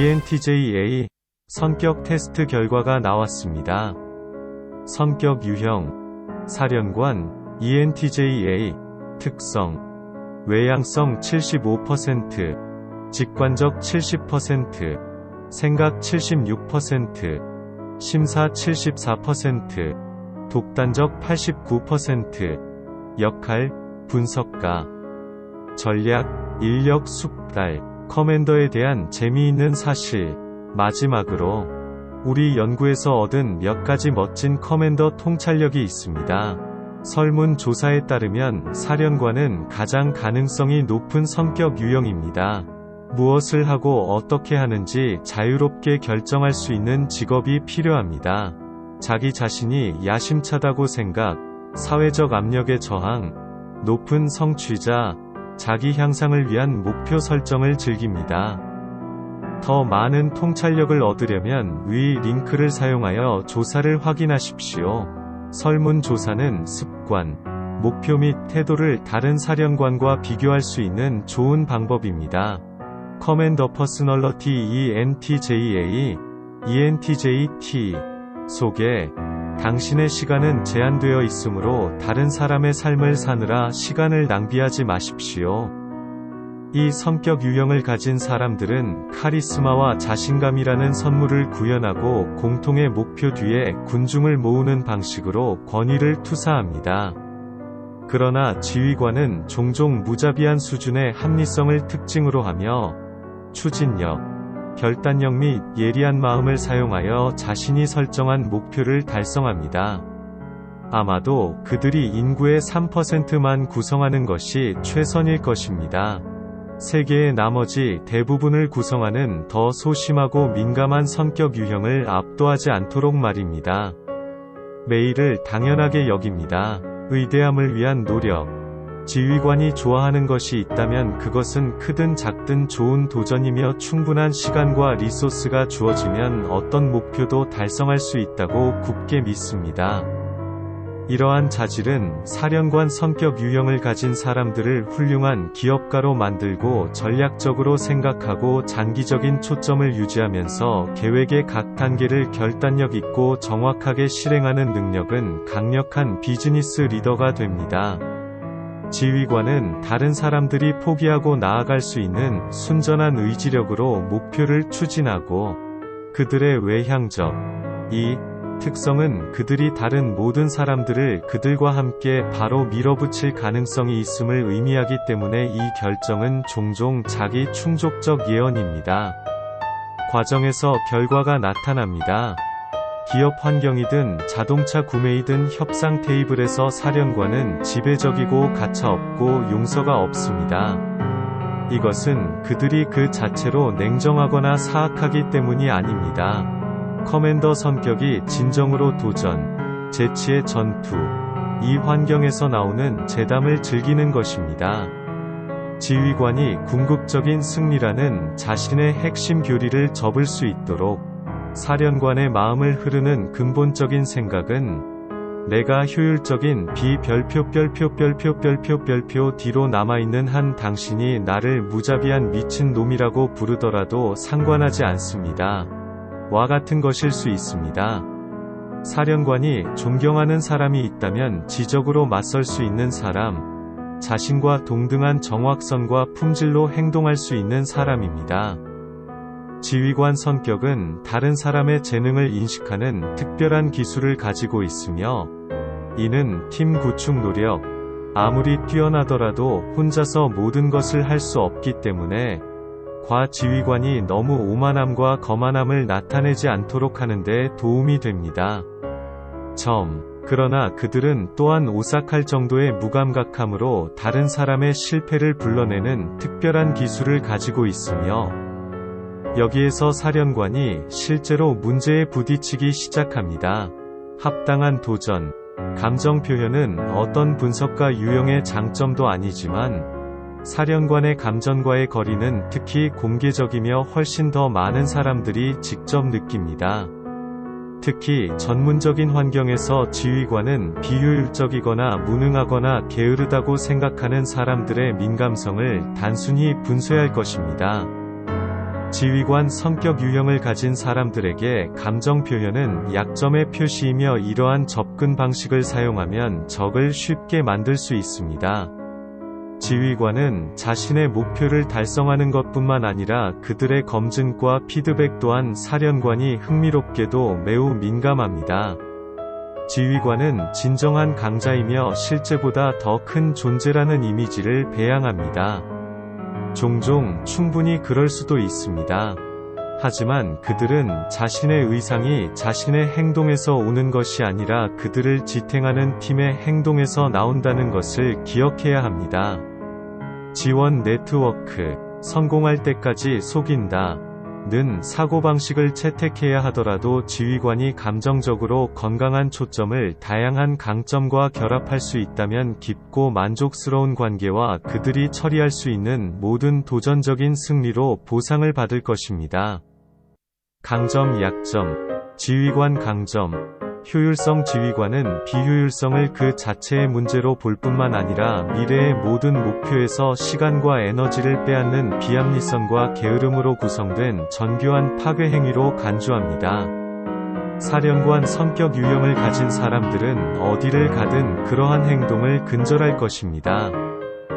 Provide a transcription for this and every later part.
ENTJ-A 성격 테스트 결과가 나왔습니다. 성격 유형 사령관 ENTJ-A 특성 외향성 75%, 직관적 70%, 생각 76%, 심사 74%, 독단적 89%, 역할 분석가 전략 인력 숙달 커맨더에 대한 재미있는 사실 마지막으로 우리 연구에서 얻은 몇 가지 멋진 커맨더 통찰력이 있습니다. 설문조사에 따르면 사령관은 가장 가능성이 높은 성격 유형입니다. 무엇을 하고 어떻게 하는지 자유롭게 결정할 수 있는 직업이 필요합니다. 자기 자신이 야심차다고 생각, 사회적 압력에 저항, 높은 성취자, 자기 향상을 위한 목표 설정을 즐깁니다. 더 많은 통찰력을 얻으려면 위 링크를 사용하여 조사를 확인하십시오. 설문조사는 습관, 목표 및 태도를 다른 사령관과 비교할 수 있는 좋은 방법입니다. 커맨더 퍼스널러티 ENTJ-A, ENTJ-T 소개 당신의 시간은 제한되어 있으므로 다른 사람의 삶을 사느라 시간을 낭비하지 마십시오. 이 성격 유형을 가진 사람들은 카리스마와 자신감이라는 선물을 구현하고 공통의 목표 뒤에 군중을 모으는 방식으로 권위를 투사합니다. 그러나 지휘관은 종종 무자비한 수준의 합리성을 특징으로 하며 추진력, 결단력 및 예리한 마음을 사용하여 자신이 설정한 목표를 달성합니다. 아마도 그들이 인구의 3%만 구성하는 것이 최선일 것입니다. 세계의 나머지 대부분을 구성하는 더 소심하고 민감한 성격 유형을 압도하지 않도록 말입니다. 매일을 당연하게 여깁니다. 의대함을 위한 노력. 지휘관이 좋아하는 것이 있다면 그것은 크든 작든 좋은 도전이며 충분한 시간과 리소스가 주어지면 어떤 목표도 달성할 수 있다고 굳게 믿습니다. 이러한 자질은 사령관 성격 유형을 가진 사람들을 훌륭한 기업가로 만들고 전략적으로 생각하고 장기적인 초점을 유지하면서 계획의 각 단계를 결단력 있고 정확하게 실행하는 능력은 강력한 비즈니스 리더가 됩니다. 지휘관은 다른 사람들이 포기하고 나아갈 수 있는 순전한 의지력으로 목표를 추진하고 그들의 외향적 이 특성은 그들이 다른 모든 사람들을 그들과 함께 바로 밀어붙일 가능성이 있음을 의미하기 때문에 이 결정은 종종 자기 충족적 예언입니다. 과정에서 결과가 나타납니다. 기업 환경이든 자동차 구매이든 협상 테이블에서 사령관은 지배적이고 가차없고 용서가 없습니다. 이것은 그들이 그 자체로 냉정하거나 사악하기 때문이 아닙니다. 커맨더 성격이 진정으로 도전, 재치의 전투, 이 환경에서 나오는 재담을 즐기는 것입니다. 지휘관이 궁극적인 승리라는 자신의 핵심 교리를 접을 수 있도록 사령관의 마음을 흐르는 근본적인 생각은 내가 효율적인 별표 뒤로 남아있는 한 당신이 나를 무자비한 미친 놈이라고 부르더라도 상관하지 않습니다. 와 같은 것일 수 있습니다. 사령관이 존경하는 사람이 있다면 지적으로 맞설 수 있는 사람, 자신과 동등한 정확성과 품질로 행동할 수 있는 사람입니다. 지휘관 성격은 다른 사람의 재능을 인식하는 특별한 기술을 가지고 있으며 이는 팀 구축 노력, 아무리 뛰어나더라도 혼자서 모든 것을 할 수 없기 때문에 과지휘관이 너무 오만함과 거만함을 나타내지 않도록 하는 데 도움이 됩니다. 그러나 그들은 또한 오싹할 정도의 무감각함으로 다른 사람의 실패를 불러내는 특별한 기술을 가지고 있으며 여기에서 사령관이 실제로 문제에 부딪히기 시작합니다. 합당한 도전, 감정 표현은 어떤 분석가 유형의 장점도 아니지만 사령관의 감정과의 거리는 특히 공개적이며 훨씬 더 많은 사람들이 직접 느낍니다. 특히 전문적인 환경에서 지휘관은 비효율적이거나 무능하거나 게으르다고 생각하는 사람들의 민감성을 단순히 분쇄할 것입니다. 지휘관 성격 유형을 가진 사람들에게 감정 표현은 약점의 표시이며 이러한 접근 방식을 사용하면 적을 쉽게 만들 수 있습니다. 지휘관은 자신의 목표를 달성하는 것뿐만 아니라 그들의 검증과 피드백 또한 사령관이 흥미롭게도 매우 민감합니다. 지휘관은 진정한 강자이며 실제보다 더 큰 존재라는 이미지를 배양합니다. 종종 충분히 그럴 수도 있습니다. 하지만 그들은 자신의 의상이 자신의 행동에서 오는 것이 아니라 그들을 지탱하는 팀의 행동에서 나온다는 것을 기억해야 합니다. 지원 네트워크, 성공할 때까지 속인다. 는 사고방식을 채택해야 하더라도 지휘관이 감정적으로 건강한 초점을 다양한 강점과 결합할 수 있다면 깊고 만족스러운 관계와 그들이 처리할 수 있는 모든 도전적인 승리로 보상을 받을 것입니다. 강점 약점, 지휘관 강점, 효율성 지휘관은 비효율성을 그 자체의 문제로 볼 뿐만 아니라 미래의 모든 목표에서 시간과 에너지를 빼앗는 비합리성과 게으름으로 구성된 정교한 파괴 행위로 간주합니다. 사령관 성격 유형을 가진 사람들은 어디를 가든 그러한 행동을 근절할 것입니다.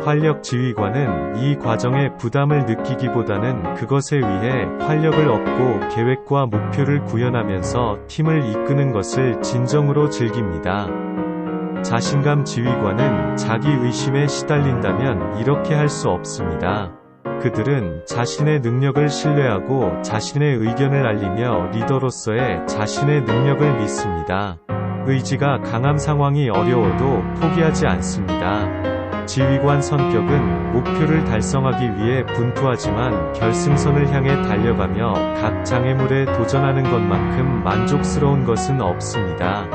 활력 지휘관은 이 과정에 부담을 느끼기보다는 그것에 의해 활력을 얻고 계획과 목표를 구현하면서 팀을 이끄는 것을 진정으로 즐깁니다. 자신감 지휘관은 자기 의심에 시달린다면 이렇게 할 수 없습니다. 그들은 자신의 능력을 신뢰하고 자신의 의견을 알리며 리더로서의 자신의 능력을 믿습니다. 의지가 강한 상황이 어려워도 포기하지 않습니다. 지휘관 성격은 목표를 달성하기 위해 분투하지만 결승선을 향해 달려가며 각 장애물에 도전하는 것만큼 만족스러운 것은 없습니다.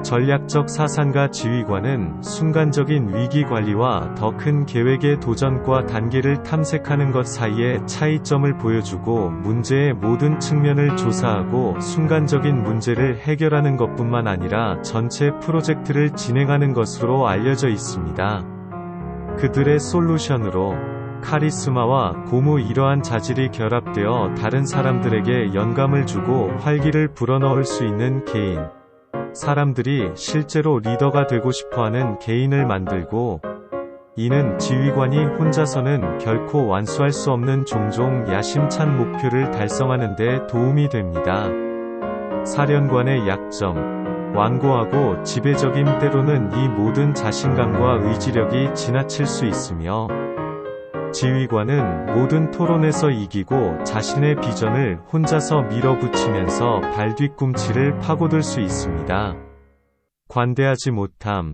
전략적 사상가 지휘관은 순간적인 위기 관리와 더 큰 계획의 도전과 단계를 탐색하는 것 사이의 차이점을 보여주고 문제의 모든 측면을 조사하고 순간적인 문제를 해결하는 것뿐만 아니라 전체 프로젝트를 진행하는 것으로 알려져 있습니다. 그들의 솔루션으로 카리스마와 고무 이러한 자질이 결합되어 다른 사람들에게 영감을 주고 활기를 불어넣을 수 있는 개인. 사람들이 실제로 리더가 되고 싶어하는 개인을 만들고 이는 지휘관이 혼자서는 결코 완수할 수 없는 종종 야심찬 목표를 달성하는 데 도움이 됩니다. 사령관의 약점, 완고하고 지배적임 때로는 이 모든 자신감과 의지력이 지나칠 수 있으며 지휘관은 모든 토론에서 이기고 자신의 비전을 혼자서 밀어붙이면서 발뒤꿈치를 파고들 수 있습니다. 관대하지 못함,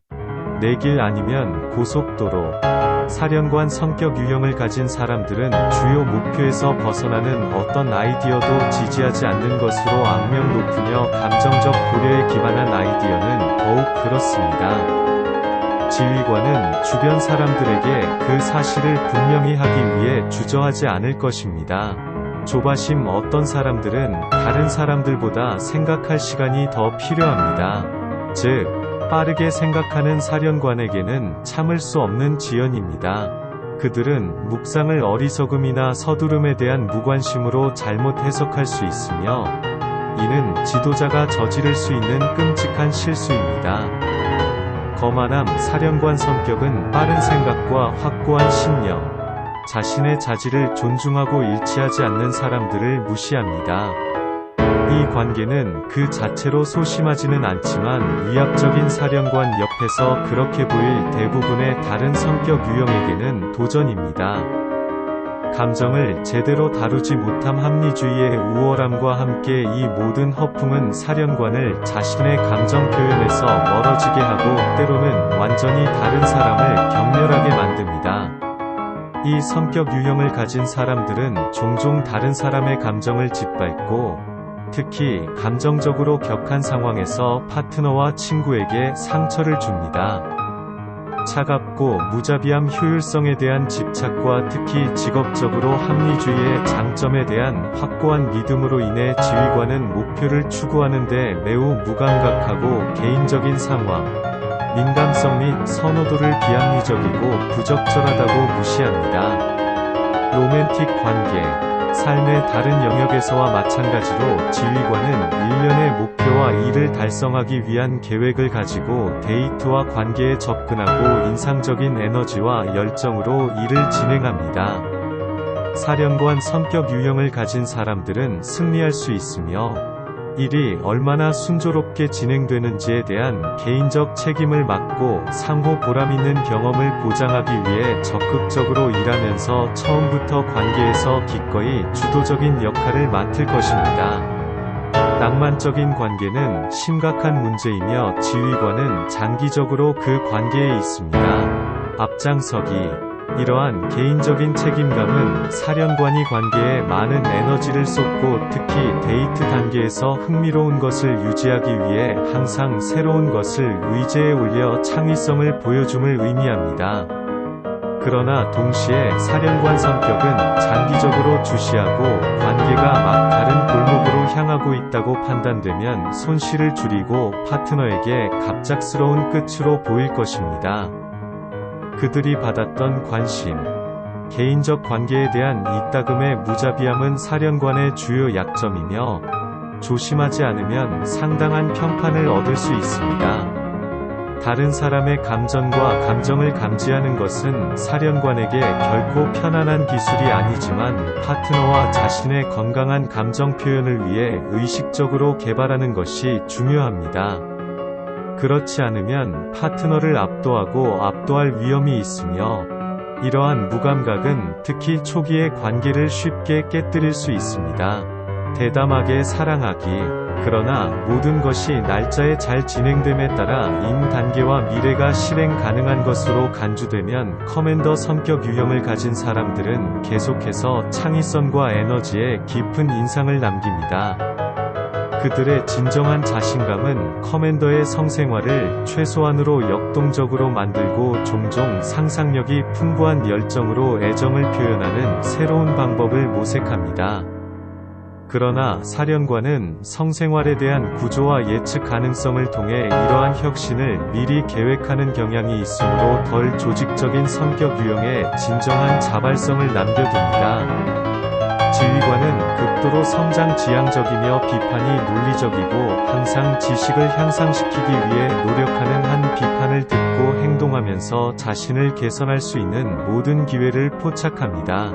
내 길 아니면 고속도로. 사령관 성격 유형을 가진 사람들은 주요 목표에서 벗어나는 어떤 아이디어도 지지하지 않는 것으로 악명 높으며 감정적 고려에 기반한 아이디어는 더욱 그렇습니다. 지휘관은 주변 사람들에게 그 사실을 분명히 하기 위해 주저하지 않을 것입니다. 조바심 어떤 사람들은 다른 사람들보다 생각할 시간이 더 필요합니다. 즉, 빠르게 생각하는 사령관에게는 참을 수 없는 지연입니다. 그들은 묵상을 어리석음이나 서두름에 대한 무관심으로 잘못 해석할 수 있으며 이는 지도자가 저지를 수 있는 끔찍한 실수입니다. 거만함 사령관 성격은 빠른 생각과 확고한 신념, 자신의 자질을 존중하고 일치하지 않는 사람들을 무시합니다. 이 관계는 그 자체로 소심하지는 않지만 위압적인 사령관 옆에서 그렇게 보일 대부분의 다른 성격 유형에게는 도전입니다. 감정을 제대로 다루지 못함 합리주의의 우월함과 함께 이 모든 허풍은 사령관을 자신의 감정 표현에서 멀어지게 하고 때로는 완전히 다른 사람을 격렬하게 만듭니다. 이 성격 유형을 가진 사람들은 종종 다른 사람의 감정을 짓밟고 특히 감정적으로 격한 상황에서 파트너와 친구에게 상처를 줍니다. 차갑고 무자비함 효율성에 대한 집착과 특히 직업적으로 합리주의의 장점에 대한 확고한 믿음으로 인해 지휘관은 목표를 추구하는 데 매우 무감각하고 개인적인 상황, 민감성 및 선호도를 비합리적이고 부적절하다고 무시합니다. 로맨틱 관계 삶의 다른 영역에서와 마찬가지로 지휘관은 일련의 목표와 이를 달성하기 위한 계획을 가지고 데이트와 관계에 접근하고 인상적인 에너지와 열정으로 일을 진행합니다. 사령관 성격 유형을 가진 사람들은 승리할 수 있으며 일이 얼마나 순조롭게 진행되는지에 대한 개인적 책임을 맡고 상호 보람있는 경험을 보장하기 위해 적극적으로 일하면서 처음부터 관계에서 기꺼이 주도적인 역할을 맡을 것입니다. 낭만적인 관계는 심각한 문제이며 지휘관은 장기적으로 그 관계에 있습니다. 앞장서기. 이러한 개인적인 책임감은 사령관이 관계에 많은 에너지를 쏟고 특히 데이트 단계에서 흥미로운 것을 유지하기 위해 항상 새로운 것을 의제에 올려 창의성을 보여줌을 의미합니다. 그러나 동시에 사령관 성격은 장기적으로 주시하고 관계가 막 다른 골목으로 향하고 있다고 판단되면 손실을 줄이고 파트너에게 갑작스러운 끝으로 보일 것입니다. 그들이 받았던 관심, 개인적 관계에 대한 이따금의 무자비함은 사령관의 주요 약점이며 조심하지 않으면 상당한 평판을 얻을 수 있습니다. 다른 사람의 감정과 감정을 감지하는 것은 사령관에게 결코 편안한 기술이 아니지만 파트너와 자신의 건강한 감정 표현을 위해 의식적으로 개발하는 것이 중요합니다. 그렇지 않으면 파트너를 압도할 위험이 있으며 이러한 무감각은 특히 초기의 관계를 쉽게 깨뜨릴 수 있습니다. 대담하게 사랑하기. 그러나 모든 것이 날짜에 잘 진행됨에 따라 인 단계와 미래가 실행 가능한 것으로 간주되면 커맨더 성격 유형을 가진 사람들은 계속해서 창의성과 에너지에 깊은 인상을 남깁니다. 그들의 진정한 자신감은 커맨더의 성생활을 최소한으로 역동적으로 만들고 종종 상상력이 풍부한 열정으로 애정을 표현하는 새로운 방법을 모색합니다. 그러나 사령관은 성생활에 대한 구조와 예측 가능성을 통해 이러한 혁신을 미리 계획하는 경향이 있으므로 덜 조직적인 성격 유형에 진정한 자발성을 남겨둡니다. 지휘관은 극도로 성장 지향적이며 비판이 논리적이고 항상 지식을 향상시키기 위해 노력하는 한 비판을 듣고 행동하면서 자신을 개선할 수 있는 모든 기회를 포착합니다.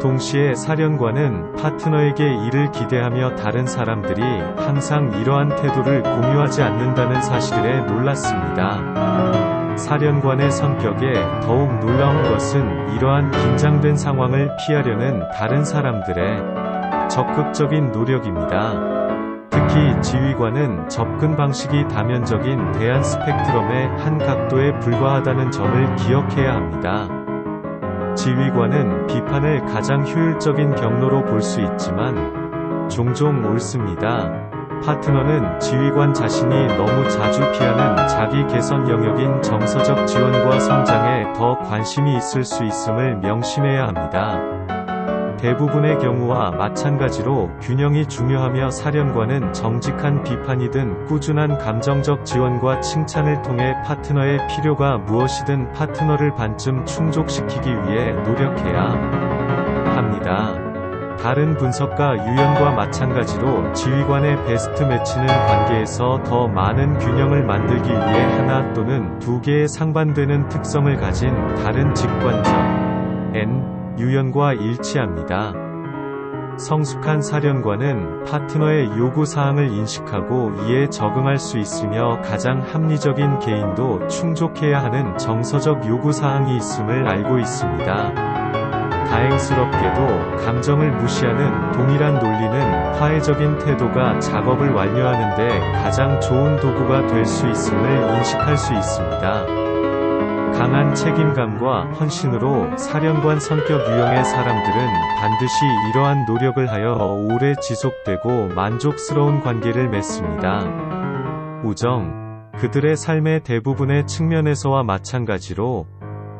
동시에 사령관은 파트너에게 이를 기대하며 다른 사람들이 항상 이러한 태도를 공유하지 않는다는 사실에 놀랐습니다. 사령관의 성격에 더욱 놀라운 것은 이러한 긴장된 상황을 피하려는 다른 사람들의 적극적인 노력입니다. 특히 지휘관은 접근 방식이 다면적인 대안 스펙트럼의 한 각도에 불과하다는 점을 기억해야 합니다. 지휘관은 비판을 가장 효율적인 경로로 볼 수 있지만 종종 옳습니다. 파트너는 지휘관 자신이 너무 자주 피하는 자기 개선 영역인 정서적 지원과 성장에 더 관심이 있을 수 있음을 명심해야 합니다. 대부분의 경우와 마찬가지로 균형이 중요하며 사령관은 정직한 비판이든 꾸준한 감정적 지원과 칭찬을 통해 파트너의 필요가 무엇이든 파트너를 반쯤 충족시키기 위해 노력해야 합니다. 다른 분석가 유형과 마찬가지로 지휘관의 베스트 매치는 관계에서 더 많은 균형을 만들기 위해 하나 또는 두 개의 상반되는 특성을 가진 다른 직관적 N 유형과 일치합니다. 성숙한 사령관은 파트너의 요구사항을 인식하고 이에 적응할 수 있으며 가장 합리적인 개인도 충족해야 하는 정서적 요구사항이 있음을 알고 있습니다. 다행스럽게도 감정을 무시하는 동일한 논리는 화해적인 태도가 작업을 완료하는 데 가장 좋은 도구가 될 수 있음을 인식할 수 있습니다. 강한 책임감과 헌신으로 사령관 성격 유형의 사람들은 반드시 이러한 노력을 하여 오래 지속되고 만족스러운 관계를 맺습니다. 우정. 그들의 삶의 대부분의 측면에서와 마찬가지로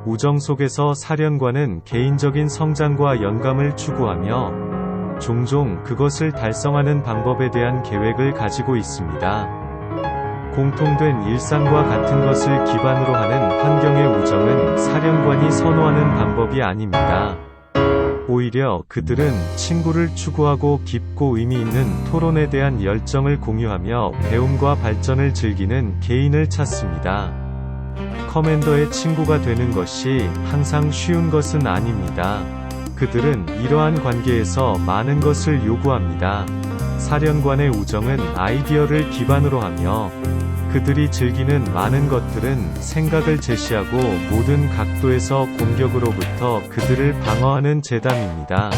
우정 속에서 사령관은 개인적인 성장과 영감을 추구하며 종종 그것을 달성하는 방법에 대한 계획을 가지고 있습니다. 공통된 일상과 같은 것을 기반으로 하는 환경의 우정은 사령관이 선호하는 방법이 아닙니다. 오히려 그들은 친구를 추구하고 깊고 의미 있는 토론에 대한 열정을 공유하며 배움과 발전을 즐기는 개인을 찾습니다. 커맨더의 친구가 되는 것이 항상 쉬운 것은 아닙니다. 그들은 이러한 관계에서 많은 것을 요구합니다. 사령관의 우정은 아이디어를 기반으로 하며 그들이 즐기는 많은 것들은 생각을 제시하고 모든 각도에서 공격으로부터 그들을 방어하는 재단입니다.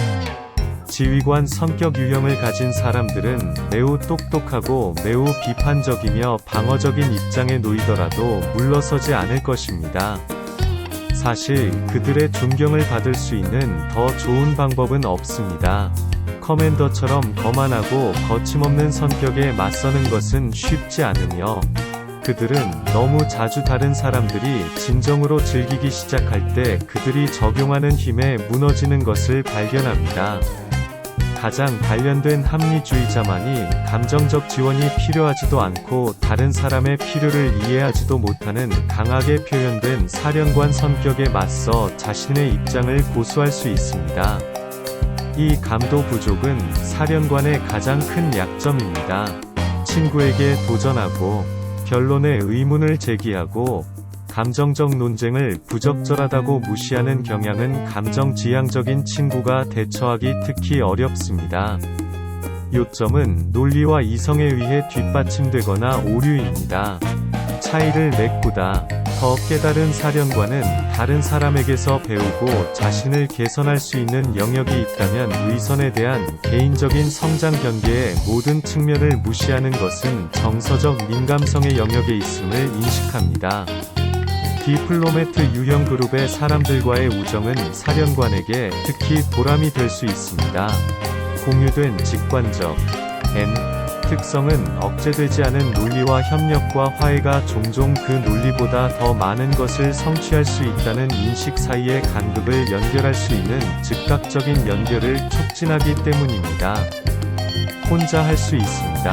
지휘관 성격 유형을 가진 사람들은 매우 똑똑하고 매우 비판적이며 방어적인 입장에 놓이더라도 물러서지 않을 것입니다. 사실 그들의 존경을 받을 수 있는 더 좋은 방법은 없습니다. 커맨더처럼 거만하고 거침없는 성격에 맞서는 것은 쉽지 않으며 그들은 너무 자주 다른 사람들이 진정으로 즐기기 시작할 때 그들이 적용하는 힘에 무너지는 것을 발견합니다. 가장 단련된 합리주의자만이 감정적 지원이 필요하지도 않고 다른 사람의 필요를 이해하지도 못하는 강하게 표현된 사령관 성격에 맞서 자신의 입장을 고수할 수 있습니다. 이 감도 부족은 사령관의 가장 큰 약점입니다. 친구에게 도전하고 변론에 의문을 제기하고 감정적 논쟁을 부적절하다고 무시하는 경향은 감정지향적인 친구가 대처하기 특히 어렵습니다. 요점은 논리와 이성에 의해 뒷받침되거나 오류입니다. 차이를 메꾸다. 더 깨달은 사령관은 다른 사람에게서 배우고 자신을 개선할 수 있는 영역이 있다면 위선에 대한 개인적인 성장 경계의 모든 측면을 무시하는 것은 정서적 민감성의 영역에 있음을 인식합니다. 디플로매트 유형 그룹의 사람들과의 우정은 사령관에게 특히 보람이 될 수 있습니다. 공유된 직관적 N 특성은 억제되지 않은 논리와 협력과 화해가 종종 그 논리보다 더 많은 것을 성취할 수 있다는 인식 사이의 간극을 연결할 수 있는 즉각적인 연결을 촉진하기 때문입니다. 혼자 할 수 있습니다.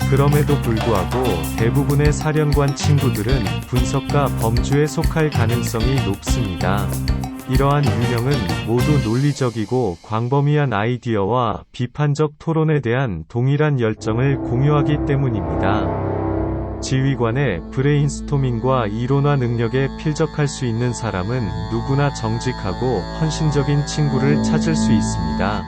그럼에도 불구하고 대부분의 사령관 친구들은 분석가 범주에 속할 가능성이 높습니다. 이러한 유형은 모두 논리적이고 광범위한 아이디어와 비판적 토론에 대한 동일한 열정을 공유하기 때문입니다. 지휘관의 브레인스토밍과 이론화 능력에 필적할 수 있는 사람은 누구나 정직하고 헌신적인 친구를 찾을 수 있습니다.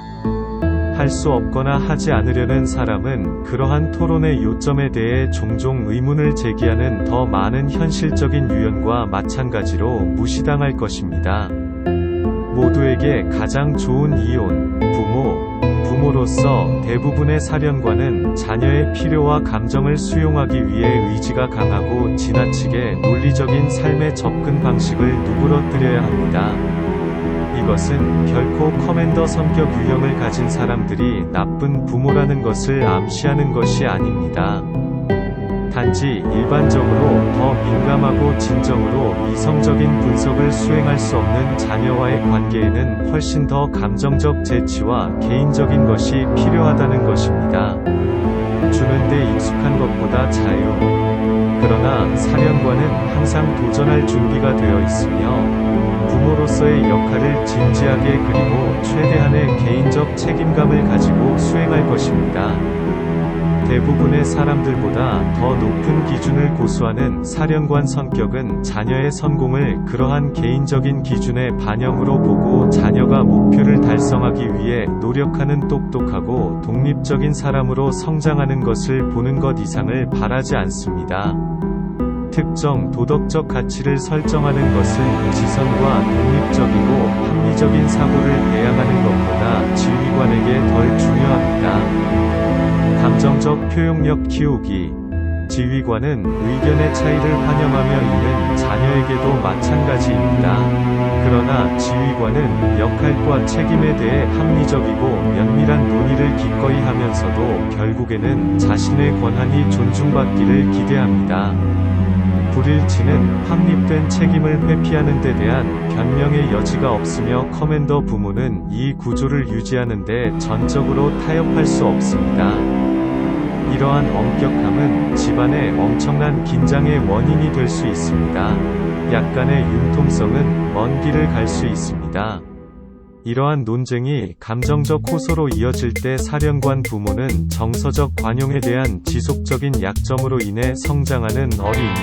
할 수 없거나 하지 않으려는 사람은 그러한 토론의 요점에 대해 종종 의문을 제기하는 더 많은 현실적인 유형과 마찬가지로 무시당할 것입니다. 모두에게 가장 좋은 이혼, 부모로서 대부분의 사령관은 자녀의 필요와 감정을 수용하기 위해 의지가 강하고 지나치게 논리적인 삶의 접근 방식을 누그러뜨려야 합니다. 이것은 결코 커맨더 성격 유형을 가진 사람들이 나쁜 부모라는 것을 암시하는 것이 아닙니다. 단지 일반적으로 더 민감하고 진정으로 이성적인 분석을 수행할 수 없는 자녀와의 관계에는 훨씬 더 감정적 재치와 개인적인 것이 필요하다는 것입니다. 주는 데 익숙한 것보다 자유. 그러나 사령관은 항상 도전할 준비가 되어 있으며 부모로서의 역할을 진지하게 그리고 최대한의 개인적 책임감을 가지고 수행할 것입니다. 대부분의 사람들보다 더 높은 기준을 고수하는 사령관 성격은 자녀의 성공을 그러한 개인적인 기준의 반영으로 보고 자녀가 목표를 달성하기 위해 노력하는 똑똑하고 독립적인 사람으로 성장하는 것을 보는 것 이상을 바라지 않습니다. 특정 도덕적 가치를 설정하는 것은 지성과 독립적이고 합리적인 사고를 배양하는 것보다 지휘관에게 덜 중요합니다. 감정적 표현력 키우기. 지휘관은 의견의 차이를 환영하며 이는 자녀에게도 마찬가지입니다. 그러나 지휘관은 역할과 책임에 대해 합리적이고 면밀한 논의를 기꺼이 하면서도 결국에는 자신의 권한이 존중받기를 기대합니다. 불일치는 확립된 책임을 회피하는 데 대한 변명의 여지가 없으며 커맨더 부모는 이 구조를 유지하는 데 전적으로 타협할 수 없습니다. 이러한 엄격함은 집안의 엄청난 긴장의 원인이 될 수 있습니다. 약간의 융통성은 먼 길을 갈 수 있습니다. 이러한 논쟁이 감정적 호소로 이어질 때 사령관 부모는 정서적 관용에 대한 지속적인 약점으로 인해 성장하는 어린이,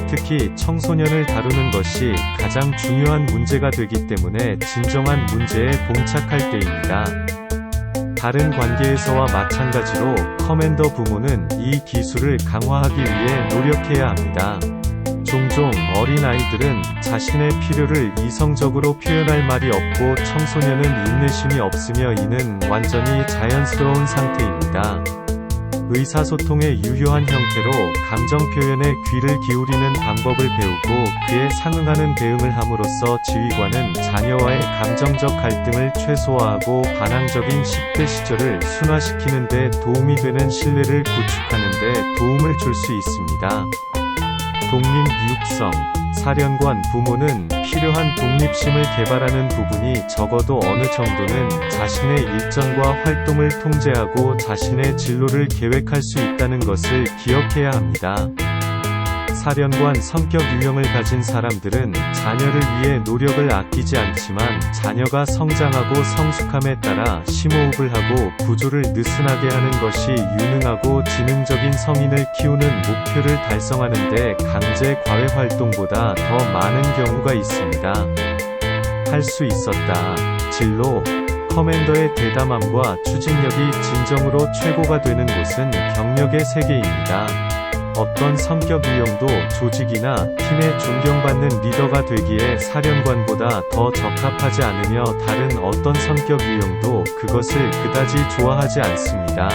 특히 청소년을 다루는 것이 가장 중요한 문제가 되기 때문에 진정한 문제에 봉착할 때입니다. 다른 관계에서와 마찬가지로 커맨더 부모는 이 기술을 강화하기 위해 노력해야 합니다. 종종 어린아이들은 자신의 필요를 이성적으로 표현할 말이 없고 청소년은 인내심이 없으며 이는 완전히 자연스러운 상태입니다. 의사소통의 유효한 형태로 감정 표현에 귀를 기울이는 방법을 배우고 그에 상응하는 대응을 함으로써 지휘관은 자녀와의 감정적 갈등을 최소화하고 반항적인 10대 시절을 순화시키는 데 도움이 되는 신뢰를 구축하는 데 도움을 줄 수 있습니다. 독립유익성. 사령관 부모는 필요한 독립심을 개발하는 부분이 적어도 어느 정도는 자신의 일정과 활동을 통제하고 자신의 진로를 계획할 수 있다는 것을 기억해야 합니다. 사령관 성격 유형을 가진 사람들은 자녀를 위해 노력을 아끼지 않지만 자녀가 성장하고 성숙함에 따라 심호흡을 하고 구조를 느슨하게 하는 것이 유능하고 지능적인 성인을 키우는 목표를 달성하는 데 강제 과외 활동보다 더 많은 경우가 있습니다. 할 수 있었다. 진로. 커맨더의 대담함과 추진력이 진정으로 최고가 되는 곳은 경력의 세계입니다. 어떤 성격 유형도 조직이나 팀에 존경받는 리더가 되기에 사령관보다 더 적합하지 않으며 다른 어떤 성격 유형도 그것을 그다지 좋아하지 않습니다.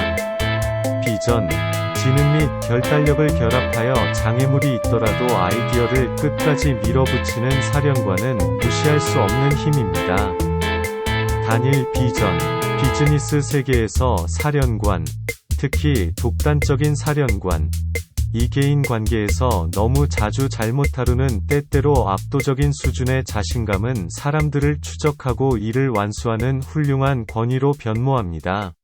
비전. 지능 및 결단력을 결합하여 장애물이 있더라도 아이디어를 끝까지 밀어붙이는 사령관은 무시할 수 없는 힘입니다. 단일 비전. 비즈니스 세계에서 사령관, 특히 독단적인 사령관, 이개인 관계에서 너무 자주 잘못 다루는 때때로 압도적인 수준의 자신감은 사람들을 추적하고 이를 완수하는 훌륭한 권위로 변모합니다.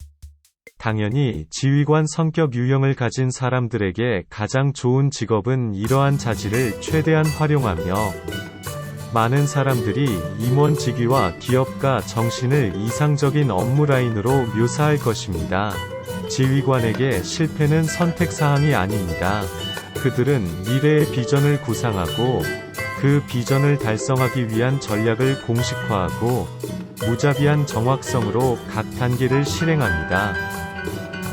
당연히 지휘관 성격 유형을 가진 사람들에게 가장 좋은 직업은 이러한 자질을 최대한 활용하며 많은 사람들이 임원 직위와 기업가 정신을 이상적인 업무 라인으로 묘사할 것입니다. 지휘관에게 실패는 선택사항이 아닙니다. 그들은 미래의 비전을 구상하고 그 비전을 달성하기 위한 전략을 공식화하고 무자비한 정확성으로 각 단계를 실행합니다.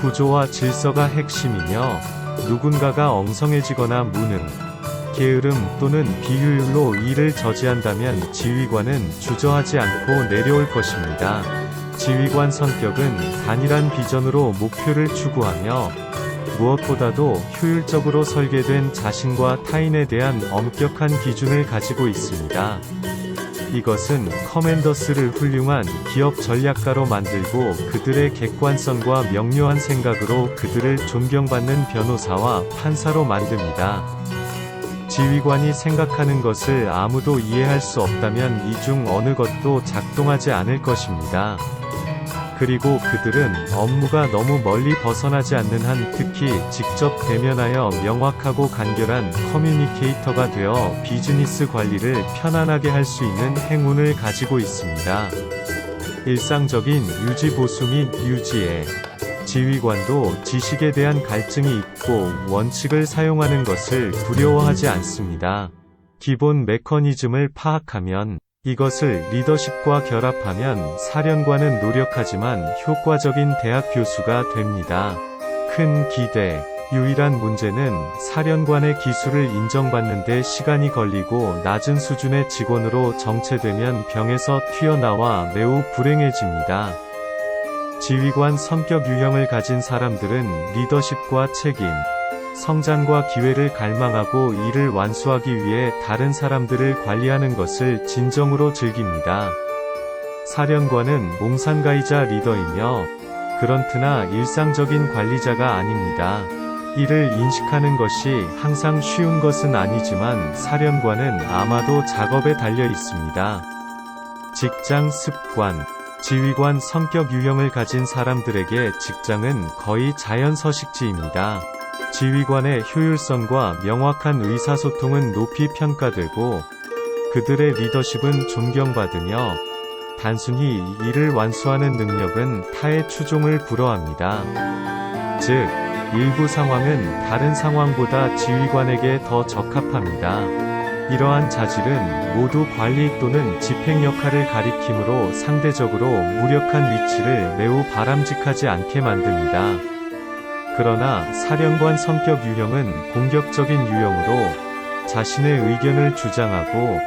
구조와 질서가 핵심이며 누군가가 엉성해지거나 무능, 게으름 또는 비효율로 일을 저지한다면 지휘관은 주저하지 않고 내려올 것입니다. 지휘관 성격은 단일한 비전으로 목표를 추구하며 무엇보다도 효율적으로 설계된 자신과 타인에 대한 엄격한 기준을 가지고 있습니다. 이것은 커맨더스를 훌륭한 기업 전략가로 만들고 그들의 객관성과 명료한 생각으로 그들을 존경받는 변호사와 판사로 만듭니다. 지휘관이 생각하는 것을 아무도 이해할 수 없다면 이 중 어느 것도 작동하지 않을 것입니다. 그리고 그들은 업무가 너무 멀리 벗어나지 않는 한 특히 직접 대면하여 명확하고 간결한 커뮤니케이터가 되어 비즈니스 관리를 편안하게 할 수 있는 행운을 가지고 있습니다. 일상적인 유지 보수 및 유지에 지휘관도 지식에 대한 갈증이 있고 원칙을 사용하는 것을 두려워하지 않습니다. 기본 메커니즘을 파악하면 이것을 리더십과 결합하면 사령관은 노력하지만 효과적인 대학 교수가 됩니다. 큰 기대. 유일한 문제는 사령관의 기술을 인정받는 데 시간이 걸리고 낮은 수준의 직원으로 정체되면 병에서 튀어나와 매우 불행해집니다. 지휘관 성격 유형을 가진 사람들은 리더십과 책임, 성장과 기회를 갈망하고 이를 완수하기 위해 다른 사람들을 관리하는 것을 진정으로 즐깁니다. 사령관은 몽상가이자 리더이며 그런트나 일상적인 관리자가 아닙니다. 이를 인식하는 것이 항상 쉬운 것은 아니지만 사령관은 아마도 작업에 달려 있습니다. 직장 습관. 지휘관 성격 유형을 가진 사람들에게 직장은 거의 자연서식지입니다. 지휘관의 효율성과 명확한 의사소통은 높이 평가되고 그들의 리더십은 존경받으며 단순히 일을 완수하는 능력은 타의 추종을 불허합니다. 즉, 일부 상황은 다른 상황보다 지휘관에게 더 적합합니다. 이러한 자질은 모두 관리 또는 집행 역할을 가리키므로 상대적으로 무력한 위치를 매우 바람직하지 않게 만듭니다. 그러나 사령관 성격 유형은 공격적인 유형으로 자신의 의견을 주장하고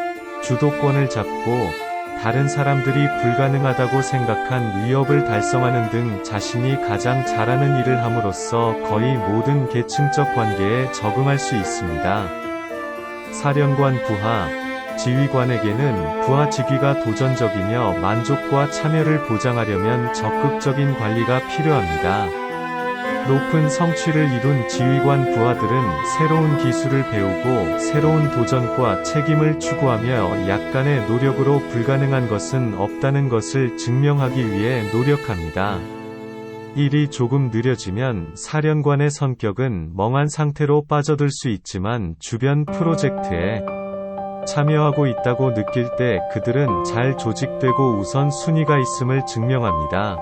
주도권을 잡고 다른 사람들이 불가능하다고 생각한 위협을 달성하는 등 자신이 가장 잘하는 일을 함으로써 거의 모든 계층적 관계에 적응할 수 있습니다. 사령관 부하, 지휘관에게는 부하 직위가 도전적이며 만족과 참여를 보장하려면 적극적인 관리가 필요합니다. 높은 성취를 이룬 지휘관 부하들은 새로운 기술을 배우고 새로운 도전과 책임을 추구하며 약간의 노력으로 불가능한 것은 없다는 것을 증명하기 위해 노력합니다. 일이 조금 느려지면 사령관의 성격은 멍한 상태로 빠져들 수 있지만 주변 프로젝트에 참여하고 있다고 느낄 때 그들은 잘 조직되고 우선 순위가 있음을 증명합니다.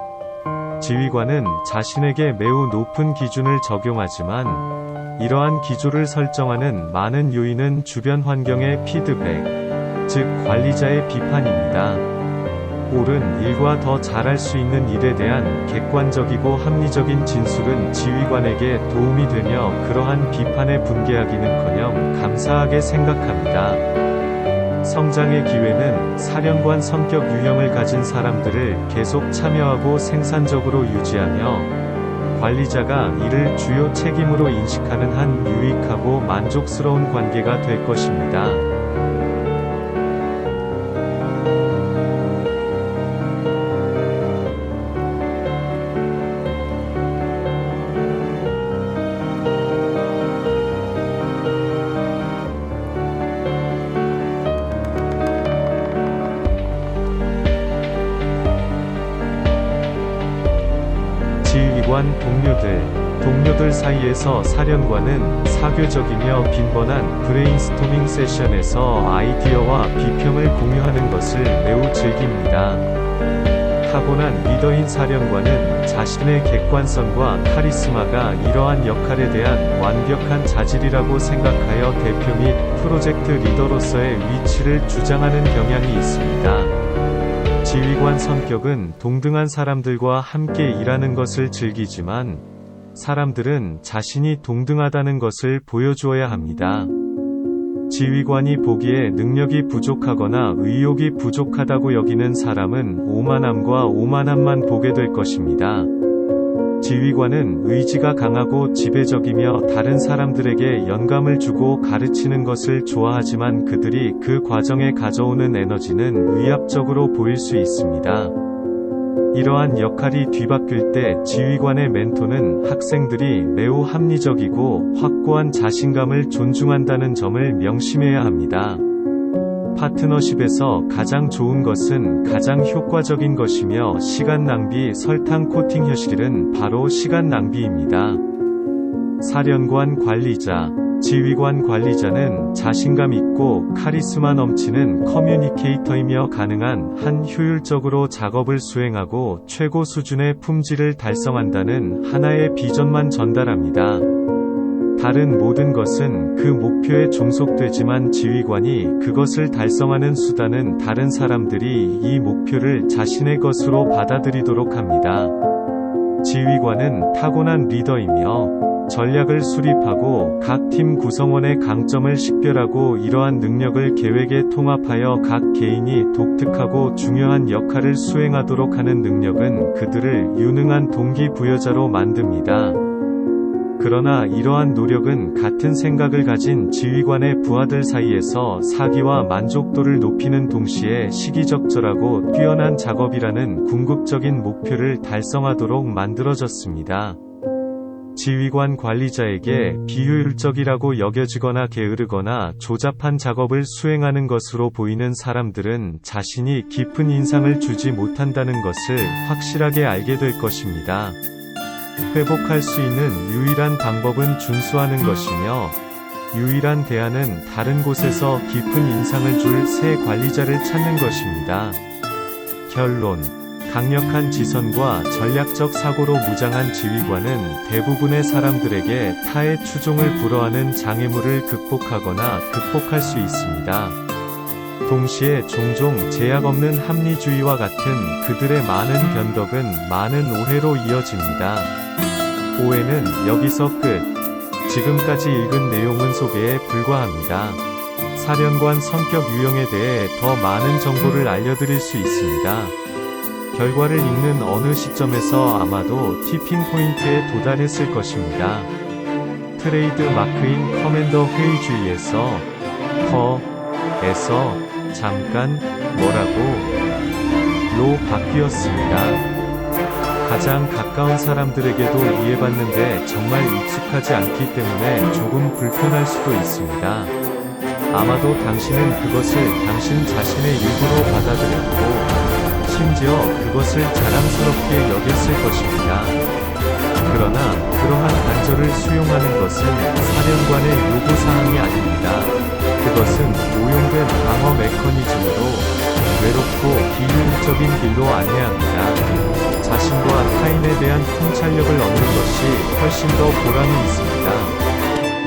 지휘관은 자신에게 매우 높은 기준을 적용하지만 이러한 기조를 설정하는 많은 요인은 주변 환경의 피드백, 즉 관리자의 비판입니다. 옳은 일과 더 잘할 수 있는 일에 대한 객관적이고 합리적인 진술은 지휘관에게 도움이 되며 그러한 비판에 분개하기는커녕 감사하게 생각합니다. 성장의 기회는 사령관 성격 유형을 가진 사람들을 계속 참여하고 생산적으로 유지하며 관리자가 이를 주요 책임으로 인식하는 한 유익하고 만족스러운 관계가 될 것입니다. 지휘관 동료들 사이에서 사령관은 사교적이며 빈번한 브레인스토밍 세션에서 아이디어와 비평을 공유하는 것을 매우 즐깁니다. 타고난 리더인 사령관은 자신의 객관성과 카리스마가 이러한 역할에 대한 완벽한 자질이라고 생각하여 대표 및 프로젝트 리더로서의 위치를 주장하는 경향이 있습니다. 지휘관 성격은 동등한 사람들과 함께 일하는 것을 즐기지만 사람들은 자신이 동등하다는 것을 보여주어야 합니다. 지휘관이 보기에 능력이 부족하거나 의욕이 부족하다고 여기는 사람은 오만함과 오만함만 보게 될 것입니다. 지휘관은 의지가 강하고 지배적이며 다른 사람들에게 영감을 주고 가르치는 것을 좋아하지만 그들이 그 과정에 가져오는 에너지는 위압적으로 보일 수 있습니다. 이러한 역할이 뒤바뀔 때 지휘관의 멘토는 학생들이 매우 합리적이고 확고한 자신감을 존중한다는 점을 명심해야 합니다. 파트너십에서 가장 좋은 것은 가장 효과적인 것이며 시간 낭비 설탕 코팅 현실은 바로 시간 낭비입니다. 사령관 관리자, 지휘관 관리자는 자신감 있고 카리스마 넘치는 커뮤니케이터이며 가능한 한 효율적으로 작업을 수행하고 최고 수준의 품질을 달성한다는 하나의 비전만 전달합니다. 다른 모든 것은 그 목표에 종속되지만 지휘관이 그것을 달성하는 수단은 다른 사람들이 이 목표를 자신의 것으로 받아들이도록 합니다. 지휘관은 타고난 리더이며 전략을 수립하고 각 팀 구성원의 강점을 식별하고 이러한 능력을 계획에 통합하여 각 개인이 독특하고 중요한 역할을 수행하도록 하는 능력은 그들을 유능한 동기부여자로 만듭니다. 그러나 이러한 노력은 같은 생각을 가진 지휘관의 부하들 사이에서 사기와 만족도를 높이는 동시에 시기적절하고 뛰어난 작업이라는 궁극적인 목표를 달성하도록 만들어졌습니다. 지휘관 관리자에게 비효율적이라고 여겨지거나 게으르거나 조잡한 작업을 수행하는 것으로 보이는 사람들은 자신이 깊은 인상을 주지 못한다는 것을 확실하게 알게 될 것입니다. 회복할 수 있는 유일한 방법은 준수하는 것이며 유일한 대안은 다른 곳에서 깊은 인상을 줄 새 관리자를 찾는 것입니다. 결론. 강력한 지선과 전략적 사고로 무장한 지휘관은 대부분의 사람들에게 타의 추종을 불허하는 장애물을 극복하거나 극복할 수 있습니다. 동시에 종종 제약 없는 합리주의와 같은 그들의 많은 변덕은 많은 오해로 이어집니다. 오해는 여기서 끝. 지금까지 읽은 내용은 소개에 불과합니다. 사령관 성격 유형에 대해 더 많은 정보를 알려드릴 수 있습니다. 결과를 읽는 어느 시점에서 아마도 티핑 포인트에 도달했을 것입니다. 트레이드 마크인 커맨더 회의주의에서 에서 잠깐 로 바뀌었습니다. 가장 가까운 사람들에게도 이해받는데 정말 익숙하지 않기 때문에 조금 불편할 수도 있습니다. 아마도 당신은 그것을 당신 자신의 일부로 받아들였고 심지어 그것을 자랑스럽게 여겼을 것입니다. 그러나 그러한 간절을 수용하는 것은 사령관의 요구사항이 아닙니다. 그것은 오용된 방어 메커니즘으로 외롭고 비효율적인 길로 안내합니다. 자신과 타인에 대한 통찰력을 얻는 것이 훨씬 더 보람이 있습니다.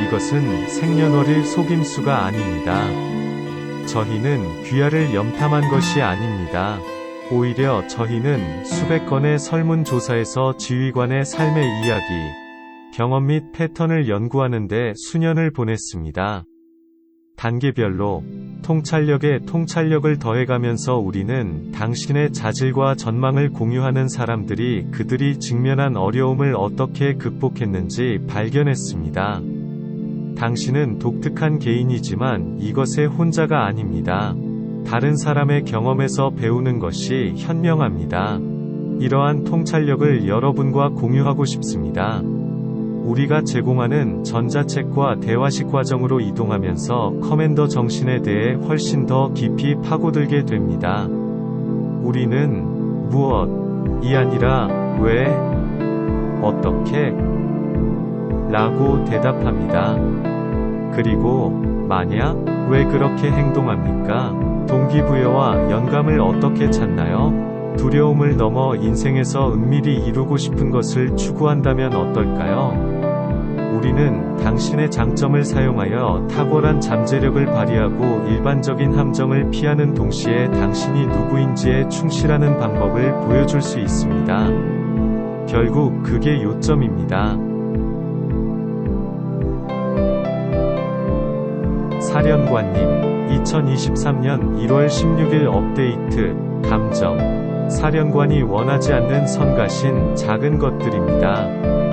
이것은 생년월일 속임수가 아닙니다. 저희는 귀하를 염탐한 것이 아닙니다. 오히려 저희는 수백 건의 설문조사에서 지휘관의 삶의 이야기, 경험 및 패턴을 연구하는 데 수년을 보냈습니다. 단계별로 통찰력에 통찰력을 더해가면서 우리는 당신의 자질과 전망을 공유하는 사람들이 그들이 직면한 어려움을 어떻게 극복했는지 발견했습니다. 당신은 독특한 개인이지만 이것의 혼자가 아닙니다. 다른 사람의 경험에서 배우는 것이 현명합니다. 이러한 통찰력을 여러분과 공유하고 싶습니다. 우리가 제공하는 전자책과 대화식 과정으로 이동하면서 커맨더 정신에 대해 훨씬 더 깊이 파고들게 됩니다. 우리는 무엇이 아니라 왜, 어떻게 라고 대답합니다. 그리고 만약 왜 그렇게 행동합니까? 동기부여와 영감을 어떻게 찾나요? 두려움을 넘어 인생에서 은밀히 이루고 싶은 것을 추구한다면 어떨까요? 우리는 당신의 장점을 사용하여 탁월한 잠재력을 발휘하고 일반적인 함정을 피하는 동시에 당신이 누구인지에 충실하는 방법을 보여줄 수 있습니다. 결국 그게 요점입니다. 사령관님, 2023년 1월 16일 업데이트. 감정. 사령관이 원하지 않는 성가신 작은 것들입니다.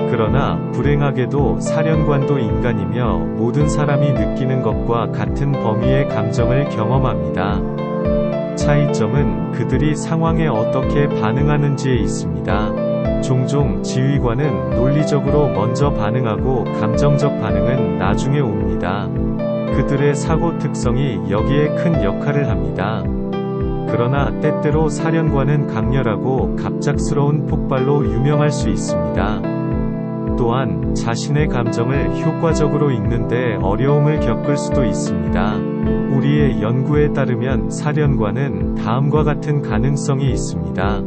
그러나 불행하게도 사령관도 인간이며 모든 사람이 느끼는 것과 같은 범위의 감정을 경험합니다. 차이점은 그들이 상황에 어떻게 반응하는지에 있습니다. 종종 지휘관은 논리적으로 먼저 반응하고 감정적 반응은 나중에 옵니다. 그들의 사고 특성이 여기에 큰 역할을 합니다. 그러나 때때로 사령관은 강렬하고 갑작스러운 폭발로 유명할 수 있습니다. 또한 자신의 감정을 효과적으로 읽는데 어려움을 겪을 수도 있습니다. 우리의 연구에 따르면 사령관은 다음과 같은 가능성이 있습니다.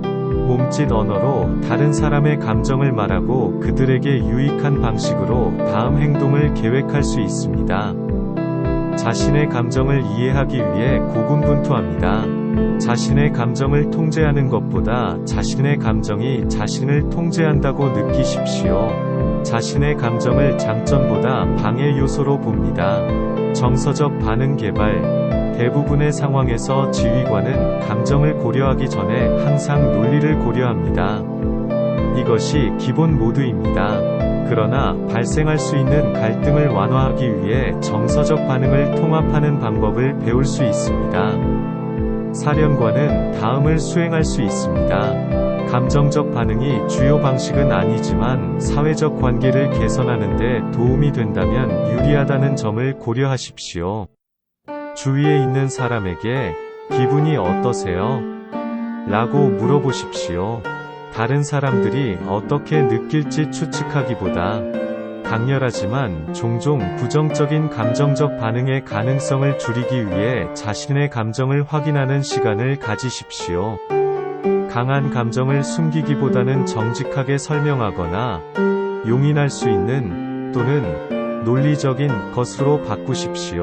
몸짓 언어로 다른 사람의 감정을 말하고 그들에게 유익한 방식으로 다음 행동을 계획할 수 있습니다. 자신의 감정을 이해하기 위해 고군분투합니다. 자신의 감정을 통제하는 것보다 자신의 감정이 자신을 통제한다고 느끼십시오. 자신의 감정을 장점보다 방해 요소로 봅니다. 정서적 반응 개발. 대부분의 상황에서 지휘관은 감정을 고려하기 전에 항상 논리를 고려합니다. 이것이 기본 모드입니다. 그러나 발생할 수 있는 갈등을 완화하기 위해 정서적 반응을 통합하는 방법을 배울 수 있습니다. 사령관은 다음을 수행할 수 있습니다. 감정적 반응이 주요 방식은 아니지만 사회적 관계를 개선하는 데 도움이 된다면 유리하다는 점을 고려하십시오. 주위에 있는 사람에게 기분이 어떠세요? 라고 물어보십시오. 다른 사람들이 어떻게 느낄지 추측하기보다 강렬하지만 종종 부정적인 감정적 반응의 가능성을 줄이기 위해 자신의 감정을 확인하는 시간을 가지십시오. 강한 감정을 숨기기보다는 정직하게 설명하거나 용인할 수 있는 또는 논리적인 것으로 바꾸십시오.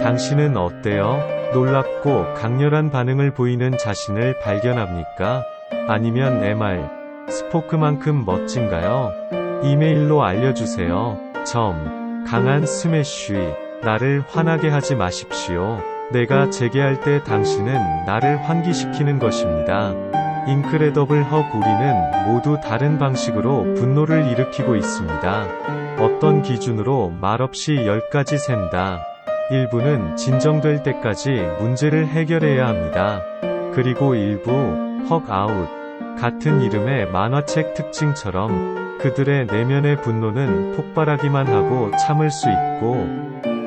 당신은 어때요? 놀랍고 강렬한 반응을 보이는 자신을 발견합니까? 아니면 MR 스포크만큼 멋진가요? 이메일로 알려주세요. 강한 스매쉬. 나를 화나게 하지 마십시오. 내가 재개할 때 당신은 나를 환기시키는 것입니다. 인크레더블 헉. 우리는 모두 다른 방식으로 분노를 일으키고 있습니다. 어떤 기준으로 말없이 10까지 샌다. 일부는 진정될 때까지 문제를 해결해야 합니다. 그리고 일부 헉 아웃. 같은 이름의 만화책 특징처럼 그들의 내면의 분노는 폭발하기만 하고 참을 수 있고,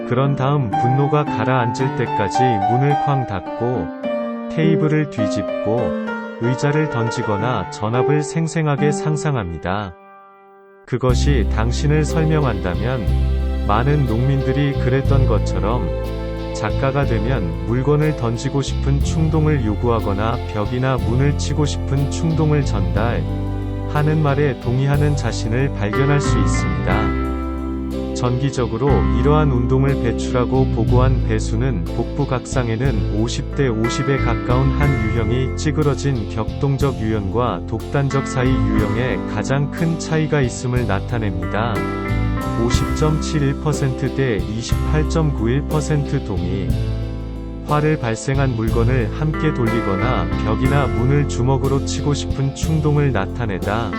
그런 다음 분노가 가라앉을 때까지 문을 쾅 닫고 테이블을 뒤집고 의자를 던지거나 전압을 생생하게 상상합니다. 그것이 당신을 설명한다면, 많은 농민들이 그랬던 것처럼 작가가 되면 물건을 던지고 싶은 충동을 요구하거나 벽이나 문을 치고 싶은 충동을 전달하는 말에 동의하는 자신을 발견할 수 있습니다. 전기적으로 이러한 운동을 배출하고 보고한 배수는 복부각상에는 50대 50에 가까운 한 유형이 찌그러진 격동적 유형과 독단적 사이 유형에 가장 큰 차이가 있음을 나타냅니다. 50.71% 대 28.91% 동의. 화를 발생한 물건을 함께 돌리거나 벽이나 문을 주먹으로 치고 싶은 충동을 나타내다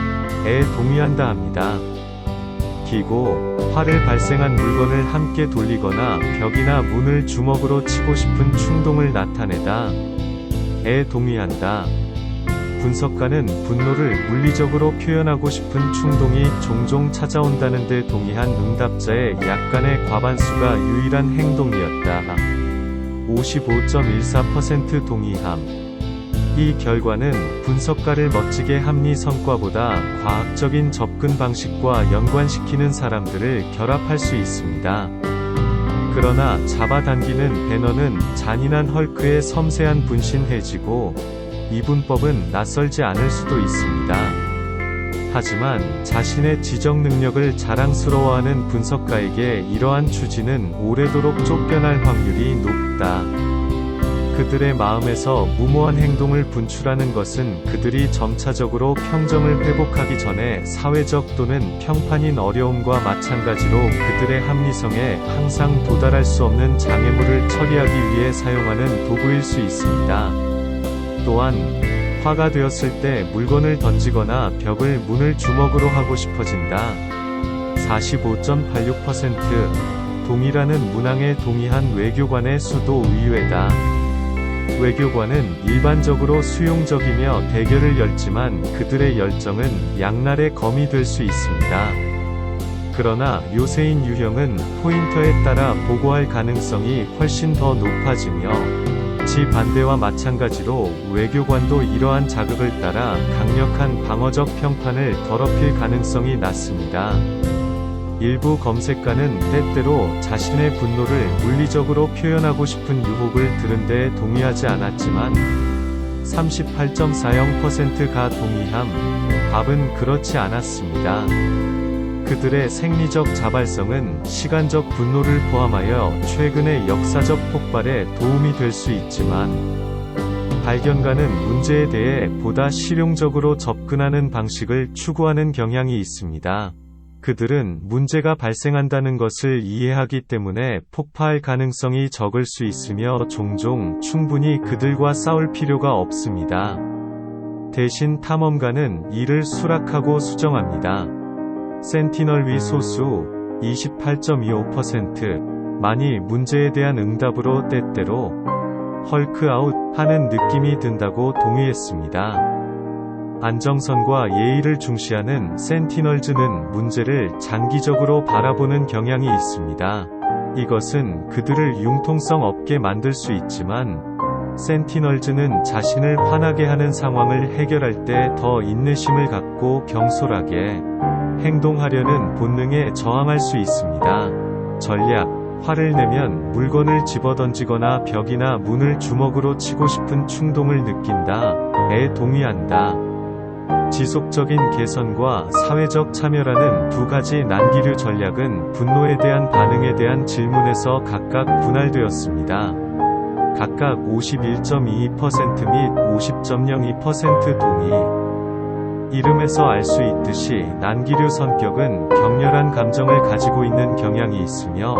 에 동의한다 합니다. 기고, 화를 발생한 물건을 함께 돌리거나 벽이나 문을 주먹으로 치고 싶은 충동을 나타내다 에 동의한다. 분석가는 분노를 물리적으로 표현하고 싶은 충동이 종종 찾아온다는 데 동의한 응답자의 약간의 과반수가 유일한 행동이었다. 55.14% 동의함. 이 결과는 분석가를 멋지게 합리 성과보다 과학적인 접근 방식과 연관시키는 사람들을 결합할 수 있습니다. 그러나 잡아당기는 배너는 잔인한 헐크의 섬세한 분신 해지고, 이 분법은 낯설지 않을 수도 있습니다. 하지만 자신의 지적 능력을 자랑스러워하는 분석가에게 이러한 추진은 오래도록 쫓겨날 확률이 높다. 그들의 마음에서 무모한 행동을 분출하는 것은 그들이 점차적으로 평정을 회복하기 전에 사회적 또는 평판인 어려움과 마찬가지로 그들의 합리성에 항상 도달할 수 없는 장애물을 처리하기 위해 사용하는 도구일 수 있습니다. 또한 화가 되었을 때 물건을 던지거나 벽을 문을 주먹으로 하고 싶어진다. 45.86% 동의라는 문항에 동의한 외교관의 수도 의외다. 외교관은 일반적으로 수용적이며 대결을 열지만 그들의 열정은 양날의 검이 될 수 있습니다. 그러나 요새인 유형은 포인터에 따라 보고할 가능성이 훨씬 더 높아지며, 지 반대와 마찬가지로 외교관도 이러한 자극을 따라 강력한 방어적 평판을 더럽힐 가능성이 낮습니다. 일부 검색가는 때때로 자신의 분노를 물리적으로 표현하고 싶은 유혹을 들은 데에 동의하지 않았지만 38.40%가 동의함. 답은 그렇지 않았습니다. 그들의 생리적 자발성은 시간적 분노를 포함하여 최근의 역사적 폭발에 도움이 될 수 있지만, 발견가는 문제에 대해 보다 실용적으로 접근하는 방식을 추구하는 경향이 있습니다. 그들은 문제가 발생한다는 것을 이해하기 때문에 폭파할 가능성이 적을 수 있으며 종종 충분히 그들과 싸울 필요가 없습니다. 대신 탐험가는 이를 수락하고 수정합니다. 센티널 위 소수 28.25% 만이 문제에 대한 응답으로 때때로 헐크아웃 하는 느낌이 든다고 동의했습니다. 안정선과 예의를 중시하는 센티널즈는 문제를 장기적으로 바라보는 경향이 있습니다. 이것은 그들을 융통성 없게 만들 수 있지만, 센티널즈는 자신을 화나게 하는 상황을 해결할 때 더 인내심을 갖고 경솔하게 행동하려는 본능에 저항할 수 있습니다. 전략: 화를 내면 물건을 집어던지거나 벽이나 문을 주먹으로 치고 싶은 충동을 느낀다. 동의한다. 지속적인 개선과 사회적 참여라는 두 가지 난기류 전략은 분노에 대한 반응에 대한 질문에서 각각 분할되었습니다. 각각 51.22% 및 50.02% 동의. 이름에서 알 수 있듯이 난기류 성격은 격렬한 감정을 가지고 있는 경향이 있으며,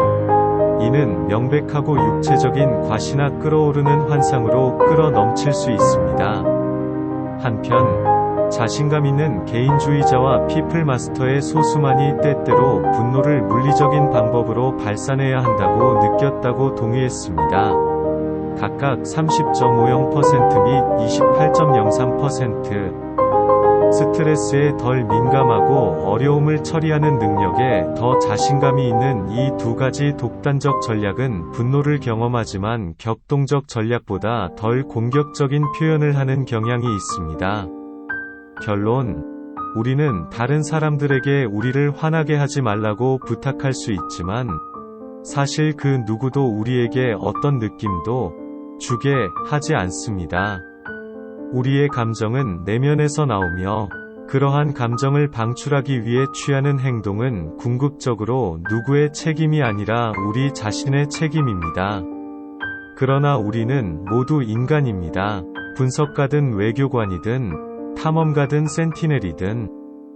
이는 명백하고 육체적인 과시나 끌어오르는 환상으로 끌어넘칠 수 있습니다. 한편 자신감 있는 개인주의자와 피플마스터의 소수만이 때때로 분노를 물리적인 방법으로 발산해야 한다고 느꼈다고 동의했습니다. 각각 30.50% 및 28.03%. 스트레스에 덜 민감하고 어려움을 처리하는 능력에 더 자신감이 있는 이 두 가지 독단적 전략은 분노를 경험하지만 격동적 전략보다 덜 공격적인 표현을 하는 경향이 있습니다. 결론. 우리는 다른 사람들에게 우리를 화나게 하지 말라고 부탁할 수 있지만, 사실 그 누구도 우리에게 어떤 느낌도 주게 하지 않습니다. 우리의 감정은 내면에서 나오며, 그러한 감정을 방출하기 위해 취하는 행동은 궁극적으로 누구의 책임이 아니라 우리 자신의 책임입니다. 그러나 우리는 모두 인간입니다. 분석가든 외교관이든 탐험가든 센티넬이든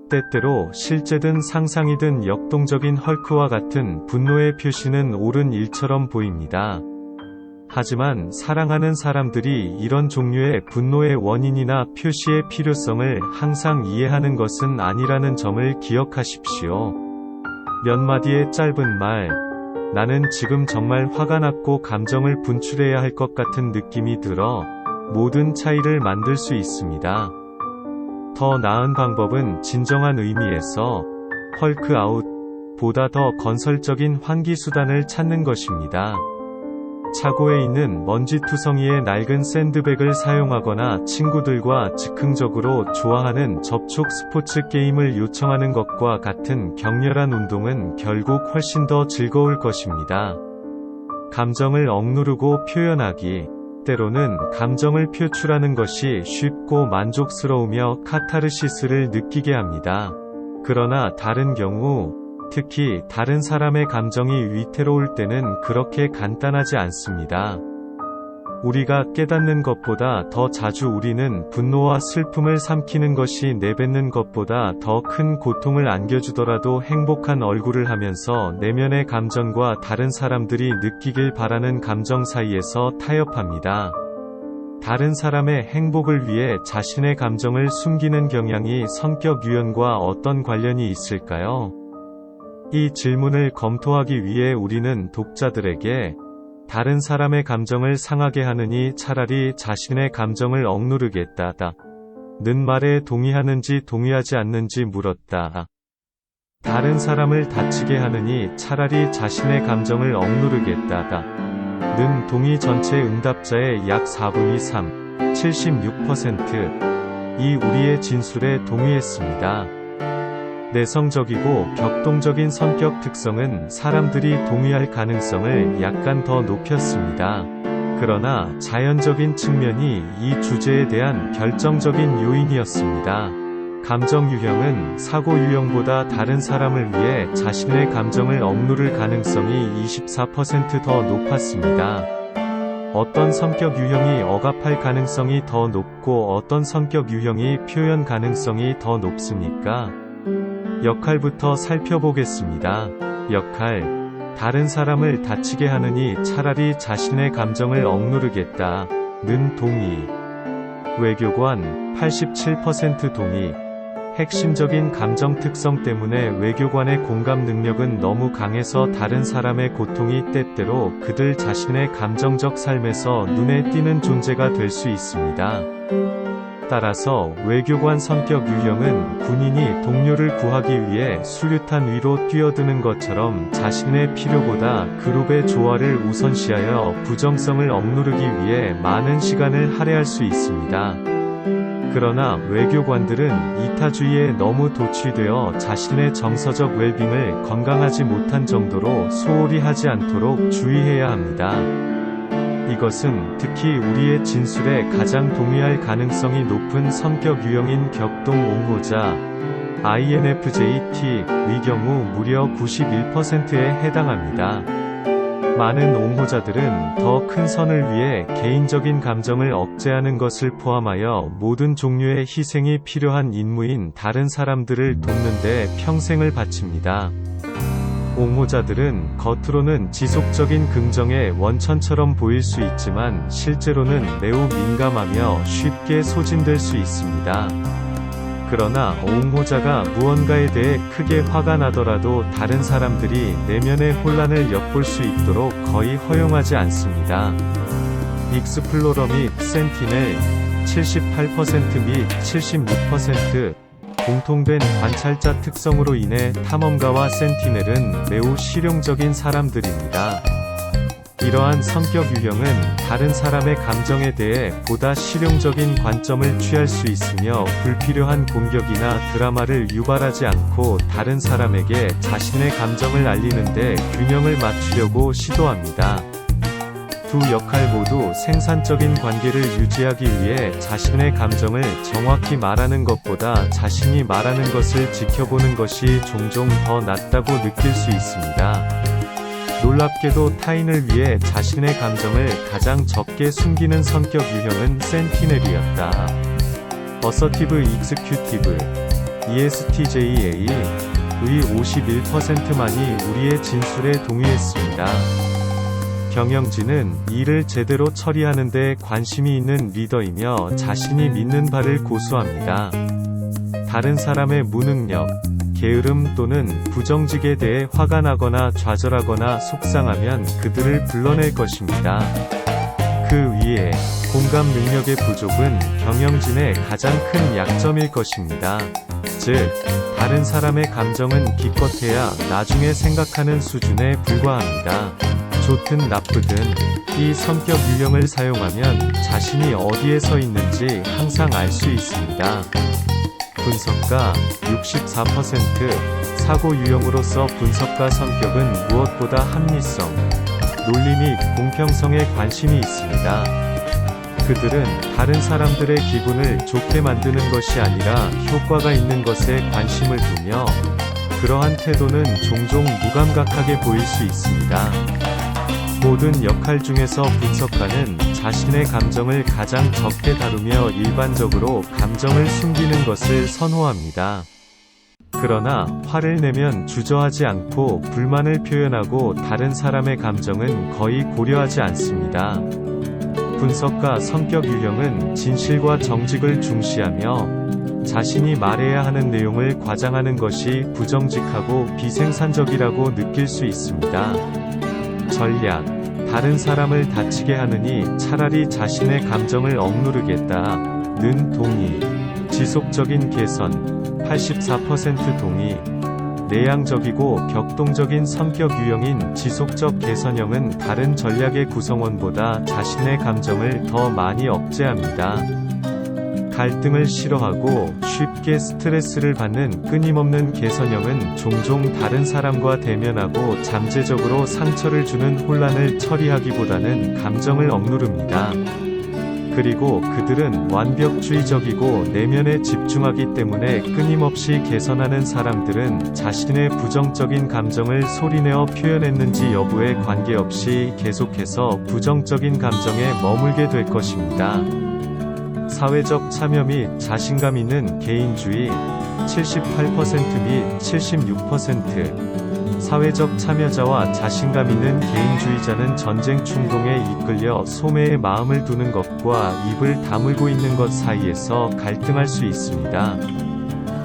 때때로 실제든 상상이든 역동적인 헐크와 같은 분노의 표시는 옳은 일처럼 보입니다. 하지만 사랑하는 사람들이 이런 종류의 분노의 원인이나 표시의 필요성을 항상 이해하는 것은 아니라는 점을 기억하십시오. 몇 마디의 짧은 말, 나는 지금 정말 화가 났고 감정을 분출해야 할 것 같은 느낌이 들어 모든 차이를 만들 수 있습니다. 더 나은 방법은 진정한 의미에서 헐크 아웃 보다 더 건설적인 환기수단을 찾는 것입니다. 차고에 있는 먼지투성이의 낡은 샌드백을 사용하거나 친구들과 즉흥적으로 좋아하는 접촉 스포츠 게임을 요청하는 것과 같은 격렬한 운동은 결국 훨씬 더 즐거울 것입니다. 감정을 억누르고 표현하기. 때로는 감정을 표출하는 것이 쉽고 만족스러우며 카타르시스를 느끼게 합니다. 그러나 다른 경우, 특히 다른 사람의 감정이 위태로울 때는 그렇게 간단하지 않습니다. 우리가 깨닫는 것보다 더 자주 우리는 분노와 슬픔을 삼키는 것이 내뱉는 것보다 더 큰 고통을 안겨주더라도 행복한 얼굴을 하면서 내면의 감정과 다른 사람들이 느끼길 바라는 감정 사이에서 타협합니다. 다른 사람의 행복을 위해 자신의 감정을 숨기는 경향이 성격 유형과 어떤 관련이 있을까요? 이 질문을 검토하기 위해 우리는 독자들에게 다른 사람의 감정을 상하게 하느니 차라리 자신의 감정을 억누르겠다 는 말에 동의하는지 동의하지 않는지 물었다. 다른 사람을 다치게 하느니 차라리 자신의 감정을 억누르겠다 는 동의. 전체 응답자의 약 4분의 3, 76%이 우리의 진술에 동의했습니다. 내성적이고 격동적인 성격 특성은 사람들이 동의할 가능성을 약간 더 높였습니다. 그러나 자연적인 측면이 이 주제에 대한 결정적인 요인이었습니다. 감정 유형은 사고 유형보다 다른 사람을 위해 자신의 감정을 억누를 가능성이 24% 더 높았습니다. 어떤 성격 유형이 억압할 가능성이 더 높고 어떤 성격 유형이 표현 가능성이 더 높습니까? 역할부터 살펴보겠습니다. 역할. 다른 사람을 다치게 하느니 차라리 자신의 감정을 억누르겠다 는 동의. 외교관 87% 동의. 핵심적인 감정 특성 때문에 외교관의 공감 능력은 너무 강해서 다른 사람의 고통이 때때로 그들 자신의 감정적 삶에서 눈에 띄는 존재가 될 수 있습니다. 따라서 외교관 성격 유형은 군인이 동료를 구하기 위해 수류탄 위로 뛰어드는 것처럼 자신의 필요보다 그룹의 조화를 우선시하여 부정성을 억누르기 위해 많은 시간을 할애할 수 있습니다. 그러나 외교관들은 이타주의에 너무 도취되어 자신의 정서적 웰빙을 건강하지 못한 정도로 소홀히 하지 않도록 주의해야 합니다. 이것은 특히 우리의 진술에 가장 동의할 가능성이 높은 성격 유형인 격동 옹호자 INFJ-T의 경우 무려 91%에 해당합니다. 많은 옹호자들은 더 큰 선을 위해 개인적인 감정을 억제하는 것을 포함하여 모든 종류의 희생이 필요한 임무인 다른 사람들을 돕는 데 평생을 바칩니다. 옹호자들은 겉으로는 지속적인 긍정의 원천처럼 보일 수 있지만 실제로는 매우 민감하며 쉽게 소진될 수 있습니다. 그러나 옹호자가 무언가에 대해 크게 화가 나더라도 다른 사람들이 내면의 혼란을 엿볼 수 있도록 거의 허용하지 않습니다. 익스플로러 및 센티넬 78% 및 76% 공통된 관찰자 특성으로 인해 탐험가와 센티넬은 매우 실용적인 사람들입니다. 이러한 성격 유형은 다른 사람의 감정에 대해 보다 실용적인 관점을 취할 수 있으며 불필요한 공격이나 드라마를 유발하지 않고 다른 사람에게 자신의 감정을 알리는 데 균형을 맞추려고 시도합니다. 두 역할 모두 생산적인 관계를 유지하기 위해 자신의 감정을 정확히 말하는 것보다 자신이 말하는 것을 지켜보는 것이 종종 더 낫다고 느낄 수 있습니다. 놀랍게도 타인을 위해 자신의 감정을 가장 적게 숨기는 성격 유형은 센티넬이었다. 어서티브 익스큐티브 ESTJ의 51%만이 우리의 진술에 동의했습니다. 경영진은 일을 제대로 처리하는 데 관심이 있는 리더이며 자신이 믿는 바를 고수합니다. 다른 사람의 무능력, 게으름 또는 부정직에 대해 화가 나거나 좌절하거나 속상하면 그들을 불러낼 것입니다. 그 위에 공감 능력의 부족은 경영진의 가장 큰 약점일 것입니다. 즉, 다른 사람의 감정은 기껏해야 나중에 생각하는 수준에 불과합니다. 좋든 나쁘든 이 성격 유형을 사용하면 자신이 어디에 서 있는지 항상 알 수 있습니다. 분석가 64% 사고 유형으로서 분석가 성격은 무엇보다 합리성, 논리 및 공평성에 관심이 있습니다. 그들은 다른 사람들의 기분을 좋게 만드는 것이 아니라 효과가 있는 것에 관심을 두며 그러한 태도는 종종 무감각하게 보일 수 있습니다. 모든 역할 중에서 분석가는 자신의 감정을 가장 적게 다루며 일반적으로 감정을 숨기는 것을 선호합니다. 그러나 화를 내면 주저하지 않고 불만을 표현하고 다른 사람의 감정은 거의 고려하지 않습니다. 분석가 성격 유형은 진실과 정직을 중시하며 자신이 말해야 하는 내용을 과장하는 것이 부정직하고 비생산적이라고 느낄 수 있습니다. 전략, 다른 사람을 다치게 하느니 차라리 자신의 감정을 억누르겠다는 동의. 지속적인 개선 84% 동의. 내향적이고 격동적인 성격 유형인 지속적 개선형은 다른 전략의 구성원보다 자신의 감정을 더 많이 억제합니다. 갈등을 싫어하고 쉽게 스트레스를 받는 끊임없는 개선형은 종종 다른 사람과 대면하고 잠재적으로 상처를 주는 혼란을 처리하기보다는 감정을 억누릅니다. 그리고 그들은 완벽주의적이고 내면에 집중하기 때문에 끊임없이 개선하는 사람들은 자신의 부정적인 감정을 소리내어 표현했는지 여부에 관계없이 계속해서 부정적인 감정에 머물게 될 것입니다. 사회적 참여 및 자신감 있는 개인주의 78% 및 76%. 사회적 참여자와 자신감 있는 개인주의자는 전쟁 충동에 이끌려 소매에 마음을 두는 것과 입을 다물고 있는 것 사이에서 갈등할 수 있습니다.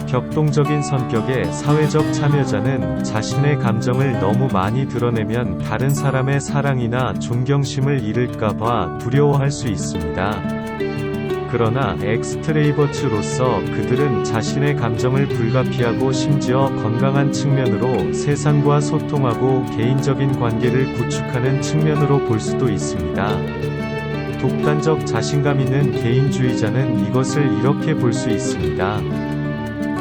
격동적인 성격의 사회적 참여자는 자신의 감정을 너무 많이 드러내면 다른 사람의 사랑이나 존경심을 잃을까봐 두려워할 수 있습니다. 그러나 엑스트레이버츠로서 그들은 자신의 감정을 불가피하고 심지어 건강한 측면으로 세상과 소통하고 개인적인 관계를 구축하는 측면으로 볼 수도 있습니다. 독단적 자신감 있는 개인주의자는 이것을 이렇게 볼 수 있습니다.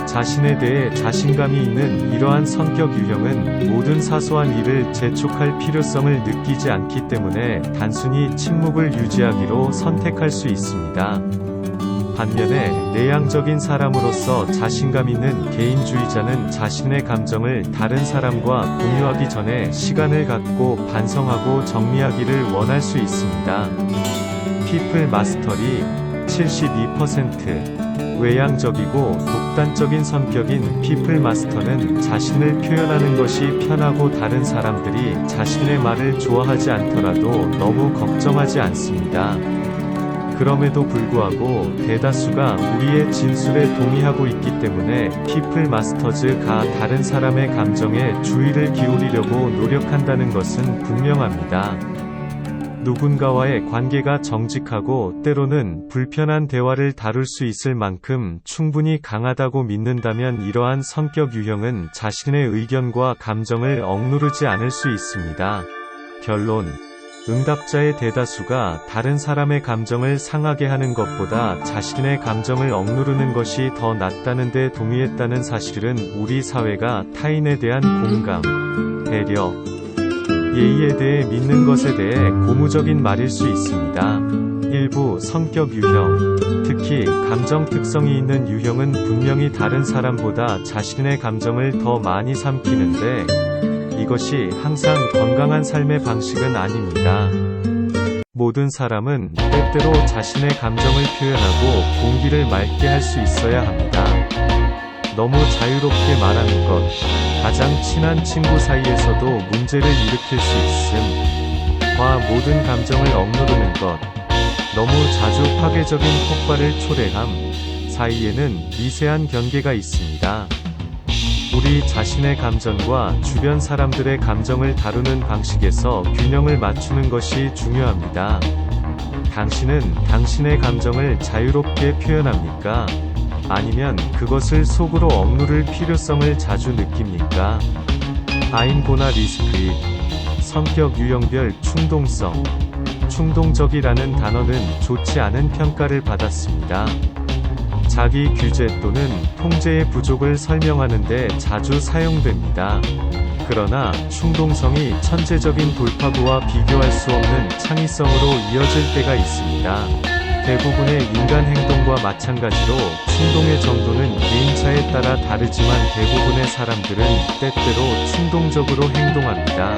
자신에 대해 자신감이 있는 이러한 성격 유형은 모든 사소한 일을 재촉할 필요성을 느끼지 않기 때문에 단순히 침묵을 유지하기로 선택할 수 있습니다. 반면에 내향적인 사람으로서 자신감 있는 개인주의자는 자신의 감정을 다른 사람과 공유하기 전에 시간을 갖고 반성하고 정리하기를 원할 수 있습니다. 피플 마스터리 72%. 외향적이고 독단적인 성격인 피플 마스터는 자신을 표현하는 것이 편하고 다른 사람들이 자신의 말을 좋아하지 않더라도 너무 걱정하지 않습니다. 그럼에도 불구하고 대다수가 우리의 진술에 동의하고 있기 때문에 피플 마스터즈가 다른 사람의 감정에 주의를 기울이려고 노력한다는 것은 분명합니다. 누군가와의 관계가 정직하고 때로는 불편한 대화를 다룰 수 있을 만큼 충분히 강하다고 믿는다면 이러한 성격 유형은 자신의 의견과 감정을 억누르지 않을 수 있습니다. 결론. 응답자의 대다수가 다른 사람의 감정을 상하게 하는 것보다 자신의 감정을 억누르는 것이 더 낫다는 데 동의했다는 사실은 우리 사회가 타인에 대한 공감, 배려, 예의에 대해 믿는 것에 대해 고무적인 말일 수 있습니다. 일부 성격 유형, 특히 감정 특성이 있는 유형은 분명히 다른 사람보다 자신의 감정을 더 많이 삼키는데 이것이 항상 건강한 삶의 방식은 아닙니다. 모든 사람은 때때로 자신의 감정을 표현하고 공기를 맑게 할 수 있어야 합니다. 너무 자유롭게 말하는 것, 가장 친한 친구 사이에서도 문제를 일으킬 수 있음. 모든 감정을 억누르는 것, 너무 자주 파괴적인 폭발을 초래함 사이에는 미세한 경계가 있습니다. 우리 자신의 감정과 주변 사람들의 감정을 다루는 방식에서 균형을 맞추는 것이 중요합니다. 당신은 당신의 감정을 자유롭게 표현합니까? 아니면 그것을 속으로 억누를 필요성을 자주 느낍니까? 아인고나 리스크잇. 성격 유형별 충동성. 충동적이라는 단어는 좋지 않은 평가를 받았습니다. 자기 규제 또는 통제의 부족을 설명하는 데 자주 사용됩니다. 그러나 충동성이 천재적인 돌파구와 비교할 수 없는 창의성으로 이어질 때가 있습니다. 대부분의 인간 행동과 마찬가지로 충동의 정도는 개인차에 따라 다르지만 대부분의 사람들은 때때로 충동적으로 행동합니다.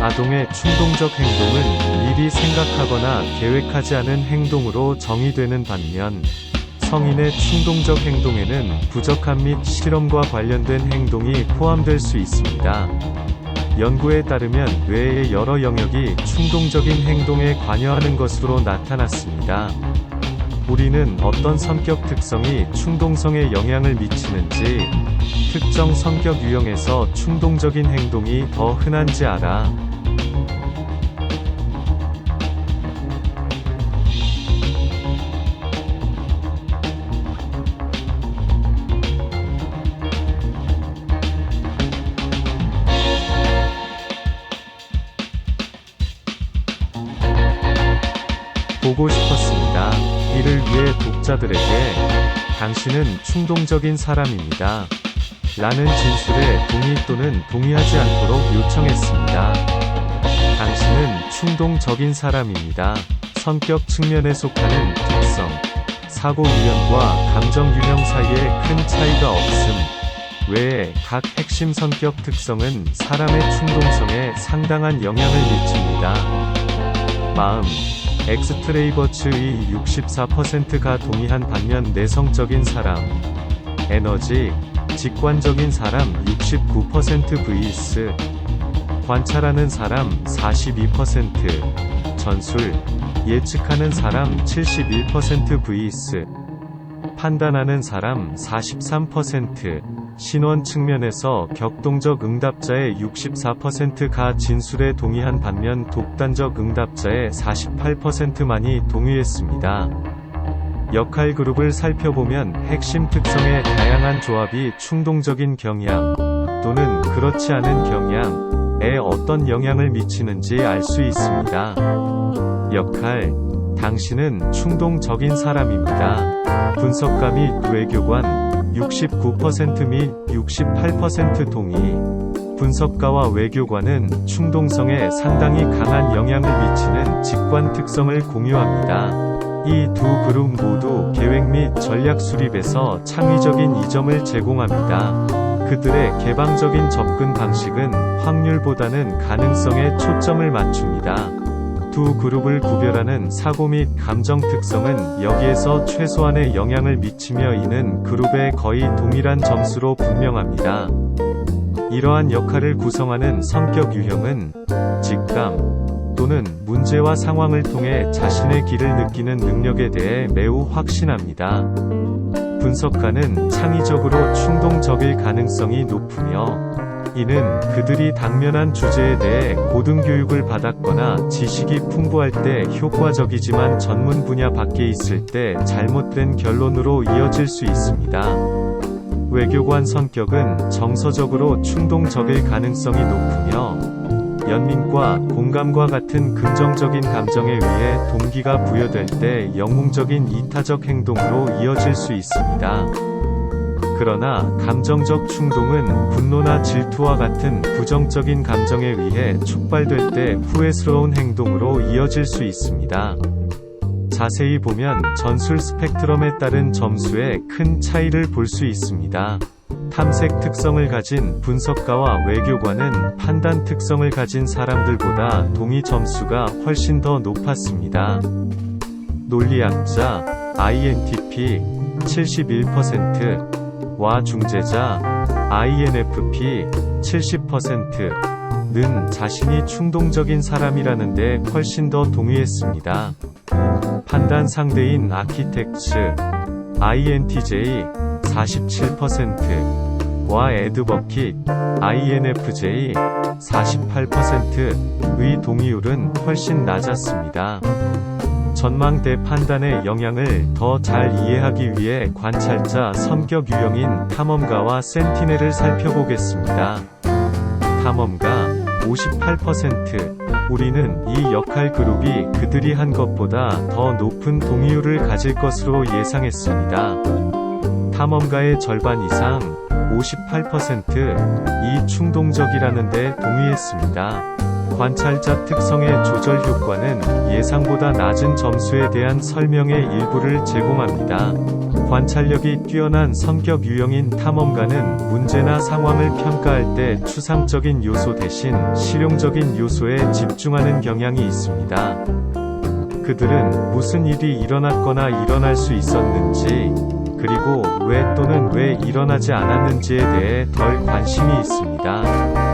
아동의 충동적 행동은 미리 생각하거나 계획하지 않은 행동으로 정의되는 반면 성인의 충동적 행동에는 부적함 및 실험과 관련된 행동이 포함될 수 있습니다. 연구에 따르면 뇌의 여러 영역이 충동적인 행동에 관여하는 것으로 나타났습니다. 우리는 어떤 성격 특성이 충동성에 영향을 미치는지, 특정 성격 유형에서 충동적인 행동이 더 흔한지 알아. 보고 싶었습니다. 이를 위해 독자들에게 당신은 충동적인 사람입니다. 라는 진술에 동의 또는 동의하지 않도록 요청했습니다. 당신은 충동적인 사람입니다. 성격 측면에 속하는 특성, 사고 유형과 감정 유형 사이에 큰 차이가 없음 외에 각 핵심 성격 특성은 사람의 충동성에 상당한 영향을 미칩니다. 마음, 엑스트레이버츠의 64%가 동의한 반면 내성적인 사람, 에너지, 직관적인 사람 69% vs 관찰하는 사람 42%, 전술, 예측하는 사람 71% vs 판단하는 사람 43%, 신원 측면에서 격동적 응답자의 64%가 진술에 동의한 반면 독단적 응답자의 48%만이 동의했습니다. 역할 그룹을 살펴보면 핵심 특성의 다양한 조합이 충동적인 경향 또는 그렇지 않은 경향에 어떤 영향을 미치는지 알 수 있습니다. 역할, 당신은 충동적인 사람입니다. 분석가 및 외교관, 69% 및 68% 동의. 분석가와 외교관은 충동성에 상당히 강한 영향을 미치는 직관 특성을 공유합니다. 이 두 그룹 모두 계획 및 전략 수립에서 창의적인 이점을 제공합니다. 그들의 개방적인 접근 방식은 확률보다는 가능성에 초점을 맞춥니다. 두 그룹을 구별하는 사고 및 감정 특성은 여기에서 최소한의 영향을 미치며 이는 그룹의 거의 동일한 점수로 분명합니다. 이러한 역할을 구성하는 성격 유형은 직감 또는 문제와 상황을 통해 자신의 길을 느끼는 능력에 대해 매우 확신합니다. 분석가는 창의적으로 충동적일 가능성이 높으며 이는 그들이 당면한 주제에 대해 고등교육을 받았거나 지식이 풍부할 때 효과적이지만 전문 분야 밖에 있을 때 잘못된 결론으로 이어질 수 있습니다. 외교관 성격은 정서적으로 충동적일 가능성이 높으며 연민과 공감과 같은 긍정적인 감정에 의해 동기가 부여될 때 영웅적인 이타적 행동으로 이어질 수 있습니다. 그러나 감정적 충동은 분노나 질투와 같은 부정적인 감정에 의해 촉발될 때 후회스러운 행동으로 이어질 수 있습니다. 자세히 보면 전술 스펙트럼에 따른 점수에 큰 차이를 볼 수 있습니다. 탐색 특성을 가진 분석가와 외교관은 판단 특성을 가진 사람들보다 동의 점수가 훨씬 더 높았습니다. 논리학자 INTP 71%와 중재자 INFP 70%는 자신이 충동적인 사람이라는데 훨씬 더 동의했습니다. 판단 상대인 아키텍츠 INTJ 47%와 에드버킷 INFJ 48%의 동의율은 훨씬 낮았습니다. 전망대 판단의 영향을 더 잘 이해하기 위해 관찰자 성격 유형인 탐험가와 센티넬을 살펴보겠습니다. 탐험가 58%. 우리는 이 역할 그룹이 그들이 한 것보다 더 높은 동의율을 가질 것으로 예상했습니다. 탐험가의 절반 이상 58%이 충동적이라는 데 동의했습니다. 관찰자 특성의 조절 효과는 예상보다 낮은 점수에 대한 설명의 일부를 제공합니다. 관찰력이 뛰어난 성격 유형인 탐험가는 문제나 상황을 평가할 때 추상적인 요소 대신 실용적인 요소에 집중하는 경향이 있습니다. 그들은 무슨 일이 일어났거나 일어날 수 있었는지, 그리고 왜 또는 왜 일어나지 않았는지에 대해 덜 관심이 있습니다.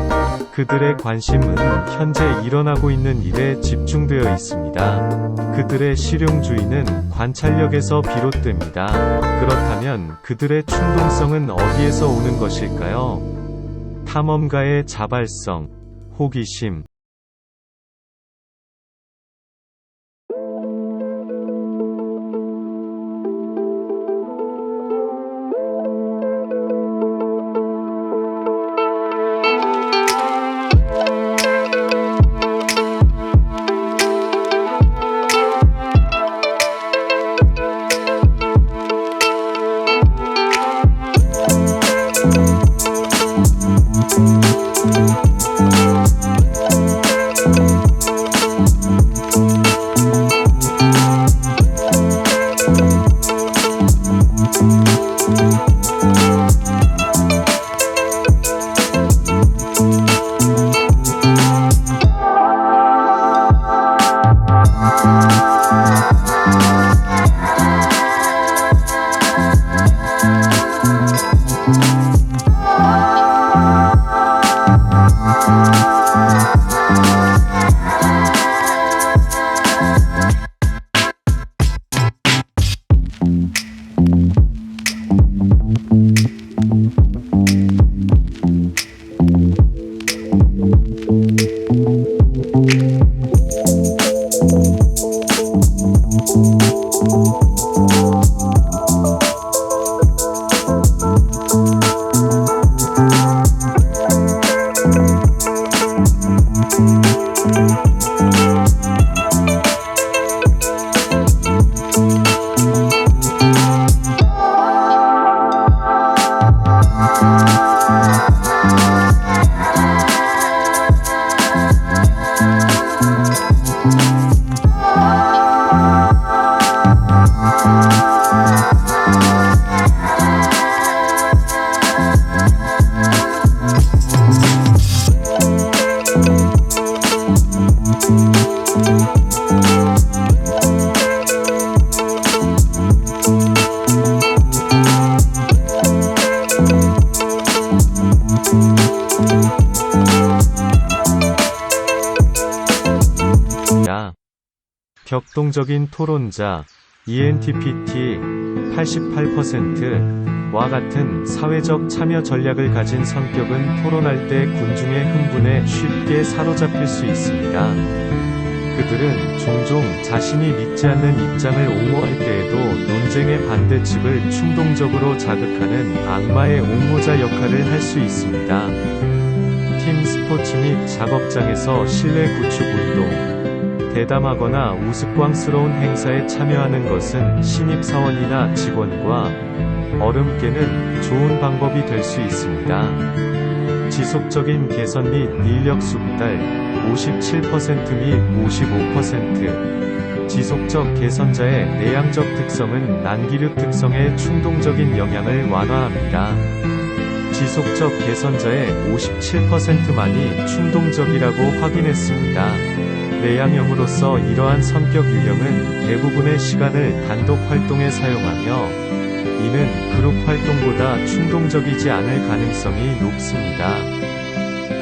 그들의 관심은 현재 일어나고 있는 일에 집중되어 있습니다. 그들의 실용주의는 관찰력에서 비롯됩니다. 그렇다면 그들의 충동성은 어디에서 오는 것일까요? 탐험가의 자발성, 호기심, 격동적인 토론자 ENTP 88%와 같은 사회적 참여 전략을 가진 성격은 토론할 때 군중의 흥분에 쉽게 사로잡힐 수 있습니다. 그들은 종종 자신이 믿지 않는 입장을 옹호할 때에도 논쟁의 반대측을 충동적으로 자극하는 악마의 옹호자 역할을 할 수 있습니다. 팀 스포츠 및 작업장에서 신뢰 구축 운동, 대담하거나 우스꽝스러운 행사에 참여하는 것은 신입사원이나 직원과 얼음깨는 좋은 방법이 될 수 있습니다. 지속적인 개선 및 인력 숙달 57% 및 55%. 지속적 개선자의 내향적 특성은 난기류 특성의 충동적인 영향을 완화합니다. 지속적 개선자의 57%만이 충동적이라고 확인했습니다. 내향형으로서 이러한 성격 유형은 대부분의 시간을 단독 활동에 사용하며 이는 그룹 활동보다 충동적이지 않을 가능성이 높습니다.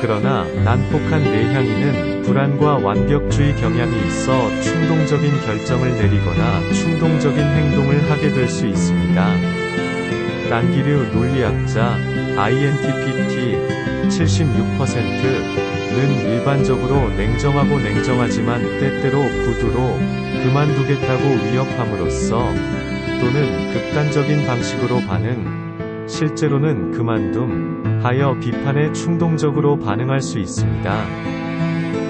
그러나 난폭한 내향인은 불안과 완벽주의 경향이 있어 충동적인 결정을 내리거나 충동적인 행동을 하게 될 수 있습니다. 난기류 논리학자 INTP 76%는 일반적으로 냉정하지만 때때로 구두로 그만두겠다고 위협함으로써 또는 극단적인 방식으로 실제로는 그만둠 하여 비판에 충동적으로 반응할 수 있습니다.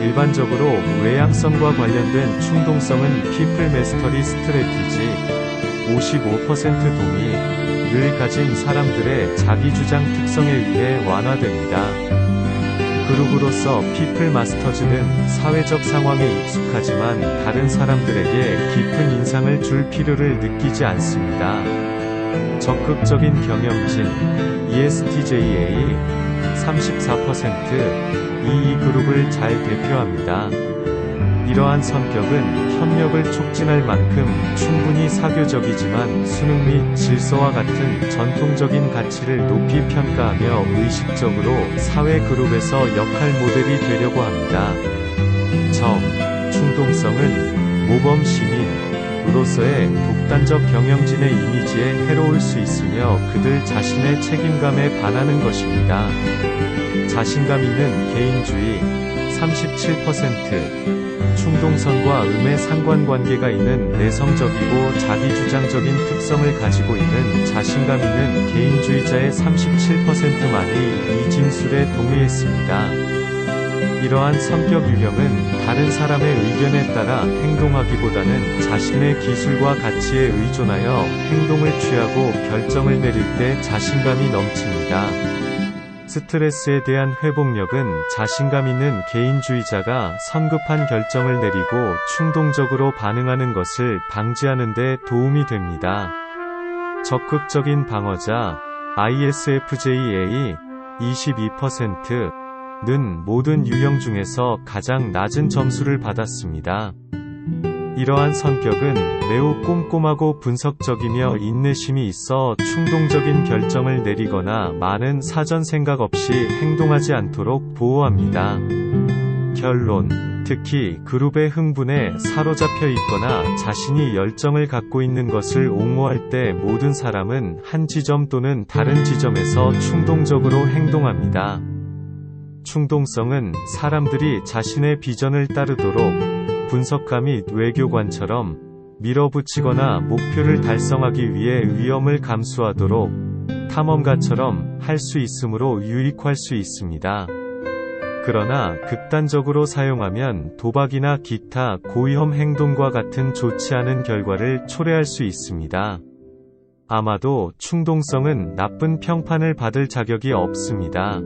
일반적으로 외향성과 관련된 충동성은 피플 메스터리 스트래티지 55% 동의를 가진 사람들의 자기주장 특성에 의해 완화됩니다. 그룹으로서 피플 마스터즈는 사회적 상황에 익숙하지만 다른 사람들에게 깊은 인상을 줄 필요를 느끼지 않습니다. 적극적인 경영진 ESTJA 34%이 그룹을 잘 대표합니다. 이러한 성격은 협력을 촉진할 만큼 충분히 사교적이지만 수능 및 질서와 같은 전통적인 가치를 높이 평가하며 의식적으로 사회 그룹에서 역할 모델이 되려고 합니다. 충동성은 모범 시민으로서의 독단적 경영진의 이미지에 해로울 수 있으며 그들 자신의 책임감에 반하는 것입니다. 자신감 있는 개인주의 37%. 충동성과 음의 상관관계가 있는 내성적이고 자기주장적인 특성을 가지고 있는 자신감 있는 개인주의자의 37%만이 이 진술에 동의했습니다. 이러한 성격 유형은 다른 사람의 의견에 따라 행동하기보다는 자신의 기술과 가치에 의존하여 행동을 취하고 결정을 내릴 때 자신감이 넘칩니다. 스트레스에 대한 회복력은 자신감 있는 개인주의자가 성급한 결정을 내리고 충동적으로 반응하는 것을 방지하는 데 도움이 됩니다. 적극적인 방어자 ISFJA 22%는 모든 유형 중에서 가장 낮은 점수를 받았습니다. 이러한 성격은 매우 꼼꼼하고 분석적이며 인내심이 있어 충동적인 결정을 내리거나 많은 사전 생각 없이 행동하지 않도록 보호합니다. 결론. 특히 그룹의 흥분에 사로잡혀 있거나 자신이 열정을 갖고 있는 것을 옹호할 때 모든 사람은 한 지점 또는 다른 지점에서 충동적으로 행동합니다. 충동성은 사람들이 자신의 비전을 따르도록 분석가 및 외교관처럼 밀어붙이거나 목표를 달성하기 위해 위험을 감수하도록 탐험가처럼 할 수 있으므로 유익할 수 있습니다. 그러나 극단적으로 사용하면 도박이나 기타 고위험 행동과 같은 좋지 않은 결과를 초래할 수 있습니다. 아마도 충동성은 나쁜 평판을 받을 자격이 없습니다.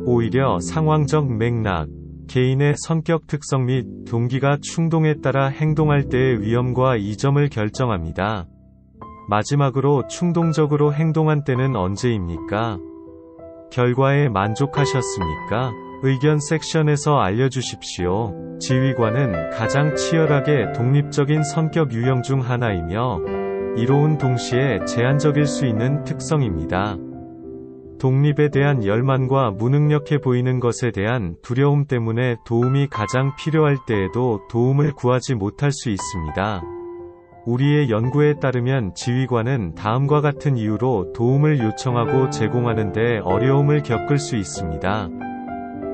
오히려 상황적 맥락, 개인의 성격 특성 및 동기가 충동에 따라 행동할 때의 위험과 이점을 결정합니다. 마지막으로 충동적으로 행동한 때는 언제입니까? 결과에 만족하셨습니까? 의견 섹션에서 알려주십시오. 지휘관은 가장 치열하게 독립적인 성격 유형 중 하나이며 이로운 동시에 제한적일 수 있는 특성입니다. 독립에 대한 열망과 무능력해 보이는 것에 대한 두려움 때문에 도움이 가장 필요할 때에도 도움을 구하지 못할 수 있습니다. 우리의 연구에 따르면 지휘관은 다음과 같은 이유로 도움을 요청하고 제공하는 데 어려움을 겪을 수 있습니다.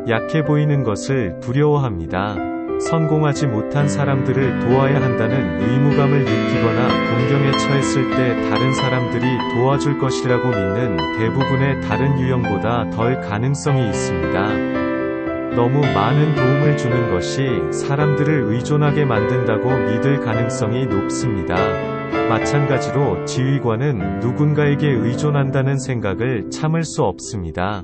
약해 보이는 것을 두려워합니다. 성공하지 못한 사람들을 도와야 한다는 의무감을 느끼거나 공경에 처했을 때 다른 사람들이 도와줄 것이라고 믿는 대부분의 다른 유형보다 덜 가능성이 있습니다. 너무 많은 도움을 주는 것이 사람들을 의존하게 만든다고 믿을 가능성이 높습니다. 마찬가지로 지휘관은 누군가에게 의존한다는 생각을 참을 수 없습니다.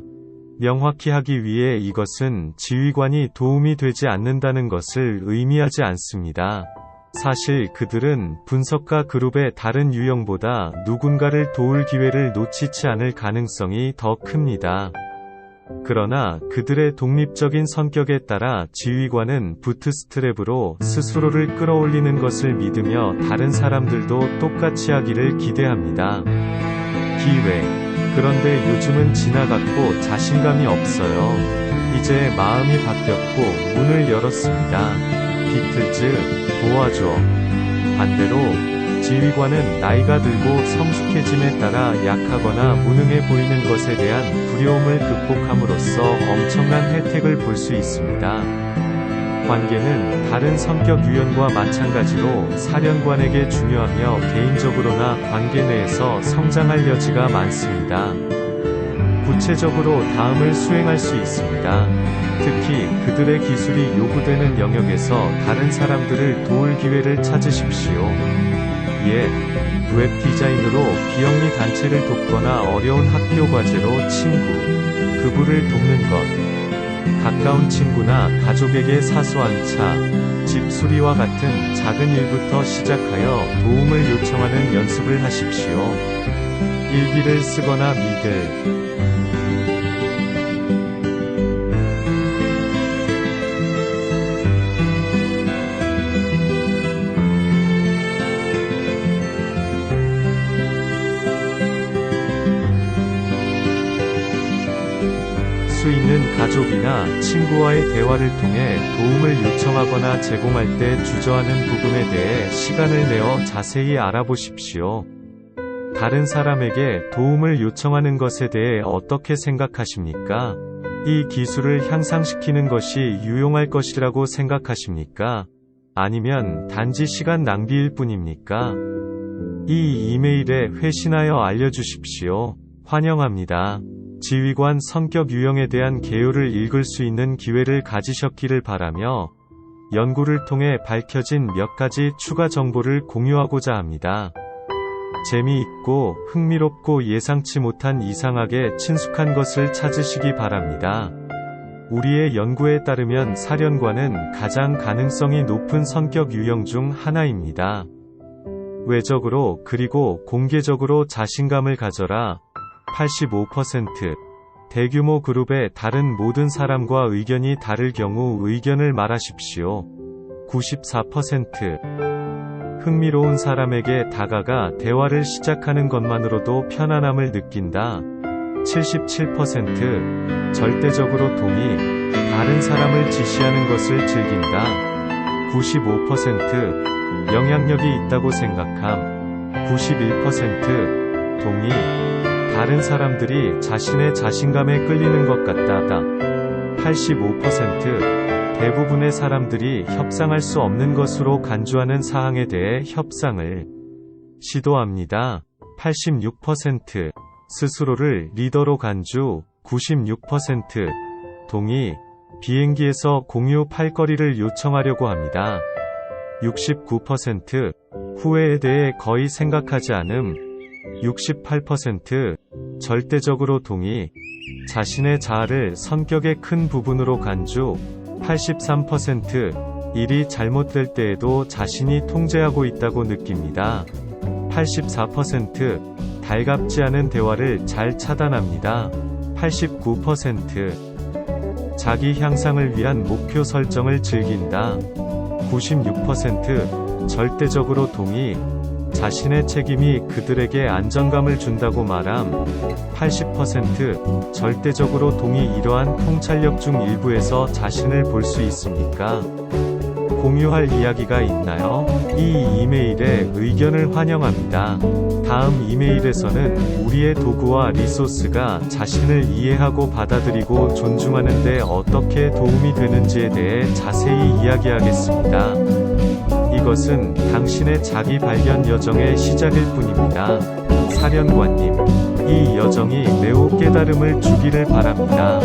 명확히 하기 위해 이것은 지휘관이 도움이 되지 않는다는 것을 의미하지 않습니다. 사실 그들은 분석가 그룹의 다른 유형보다 누군가를 도울 기회를 놓치지 않을 가능성이 더 큽니다. 그러나 그들의 독립적인 성격에 따라 지휘관은 부트스트랩으로 스스로를 끌어올리는 것을 믿으며 다른 사람들도 똑같이 하기를 기대합니다. 기회. 그런데 요즘은 지나갔고 자신감이 없어요. 이제 마음이 바뀌었고 문을 열었습니다. 비틀즈, 도와줘. 반대로 지휘관은 나이가 들고 성숙해짐에 따라 약하거나 무능해 보이는 것에 대한 두려움을 극복함으로써 엄청난 혜택을 볼 수 있습니다. 관계는 다른 성격 유형과 마찬가지로 사령관에게 중요하며 개인적으로나 관계 내에서 성장할 여지가 많습니다. 구체적으로 다음을 수행할 수 있습니다. 특히 그들의 기술이 요구되는 영역에서 다른 사람들을 도울 기회를 찾으십시오. 예, 웹 디자인으로 비영리 단체를 돕거나 어려운 학교 과제로 친구, 그부를 돕는 것. 가까운 친구나 가족에게 사소한 차, 집 수리와 같은 작은 일부터 시작하여 도움을 요청하는 연습을 하십시오. 일기를 쓰거나 미들. 수 있는 가족이나 친구와의 대화를 통해 도움을 요청하거나 제공할 때 주저하는 부분에 대해 시간을 내어 자세히 알아보십시오. 다른 사람에게 도움을 요청하는 것에 대해 어떻게 생각하십니까? 이 기술을 향상시키는 것이 유용할 것이라고 생각하십니까? 아니면 단지 시간 낭비일 뿐입니까? 이 이메일에 회신하여 알려주십시오. 환영합니다. 지휘관 성격 유형에 대한 개요를 읽을 수 있는 기회를 가지셨기를 바라며 연구를 통해 밝혀진 몇 가지 추가 정보를 공유하고자 합니다. 재미있고 흥미롭고 예상치 못한 이상하게 친숙한 것을 찾으시기 바랍니다. 우리의 연구에 따르면 사령관은 가장 가능성이 높은 성격 유형 중 하나입니다. 외적으로 그리고 공개적으로 자신감을 가져라. 85%. 대규모 그룹의 다른 모든 사람과 의견이 다를 경우 의견을 말하십시오. 94%. 흥미로운 사람에게 다가가 대화를 시작하는 것만으로도 편안함을 느낀다. 77%. 절대적으로 동의. 다른 사람을 지시하는 것을 즐긴다. 95%. 영향력이 있다고 생각함. 91%. 동의. 다른 사람들이 자신의 자신감에 끌리는 것 같다. 85%. 대부분의 사람들이 협상할 수 없는 것으로 간주하는 사항에 대해 협상을 시도합니다. 86%. 스스로를 리더로 간주. 96%. 동의. 비행기에서 공유 팔걸이를 요청하려고 합니다. 69%. 후회에 대해 거의 생각하지 않음. 68%, 절대적으로 동의, 자신의 자아를 성격의 큰 부분으로 간주, 83%, 일이 잘못될 때에도 자신이 통제하고 있다고 느낍니다. 84%, 달갑지 않은 대화를 잘 차단합니다. 89%, 자기 향상을 위한 목표 설정을 즐긴다. 96%, 절대적으로 동의, 자신의 책임이 그들에게 안정감을 준다고 말함. 80%, 절대적으로 동의. 이러한 통찰력 중 일부에서 자신을 볼 수 있습니까? 공유할 이야기가 있나요? 이 이메일에 의견을 환영합니다. 다음 이메일에서는 우리의 도구와 리소스가 자신을 이해하고 받아들이고 존중하는 데 어떻게 도움이 되는지에 대해 자세히 이야기하겠습니다. 이것은 당신의 자기 발견 여정의 시작일 뿐입니다. 사령관님, 이 여정이 매우 깨달음을 주기를 바랍니다.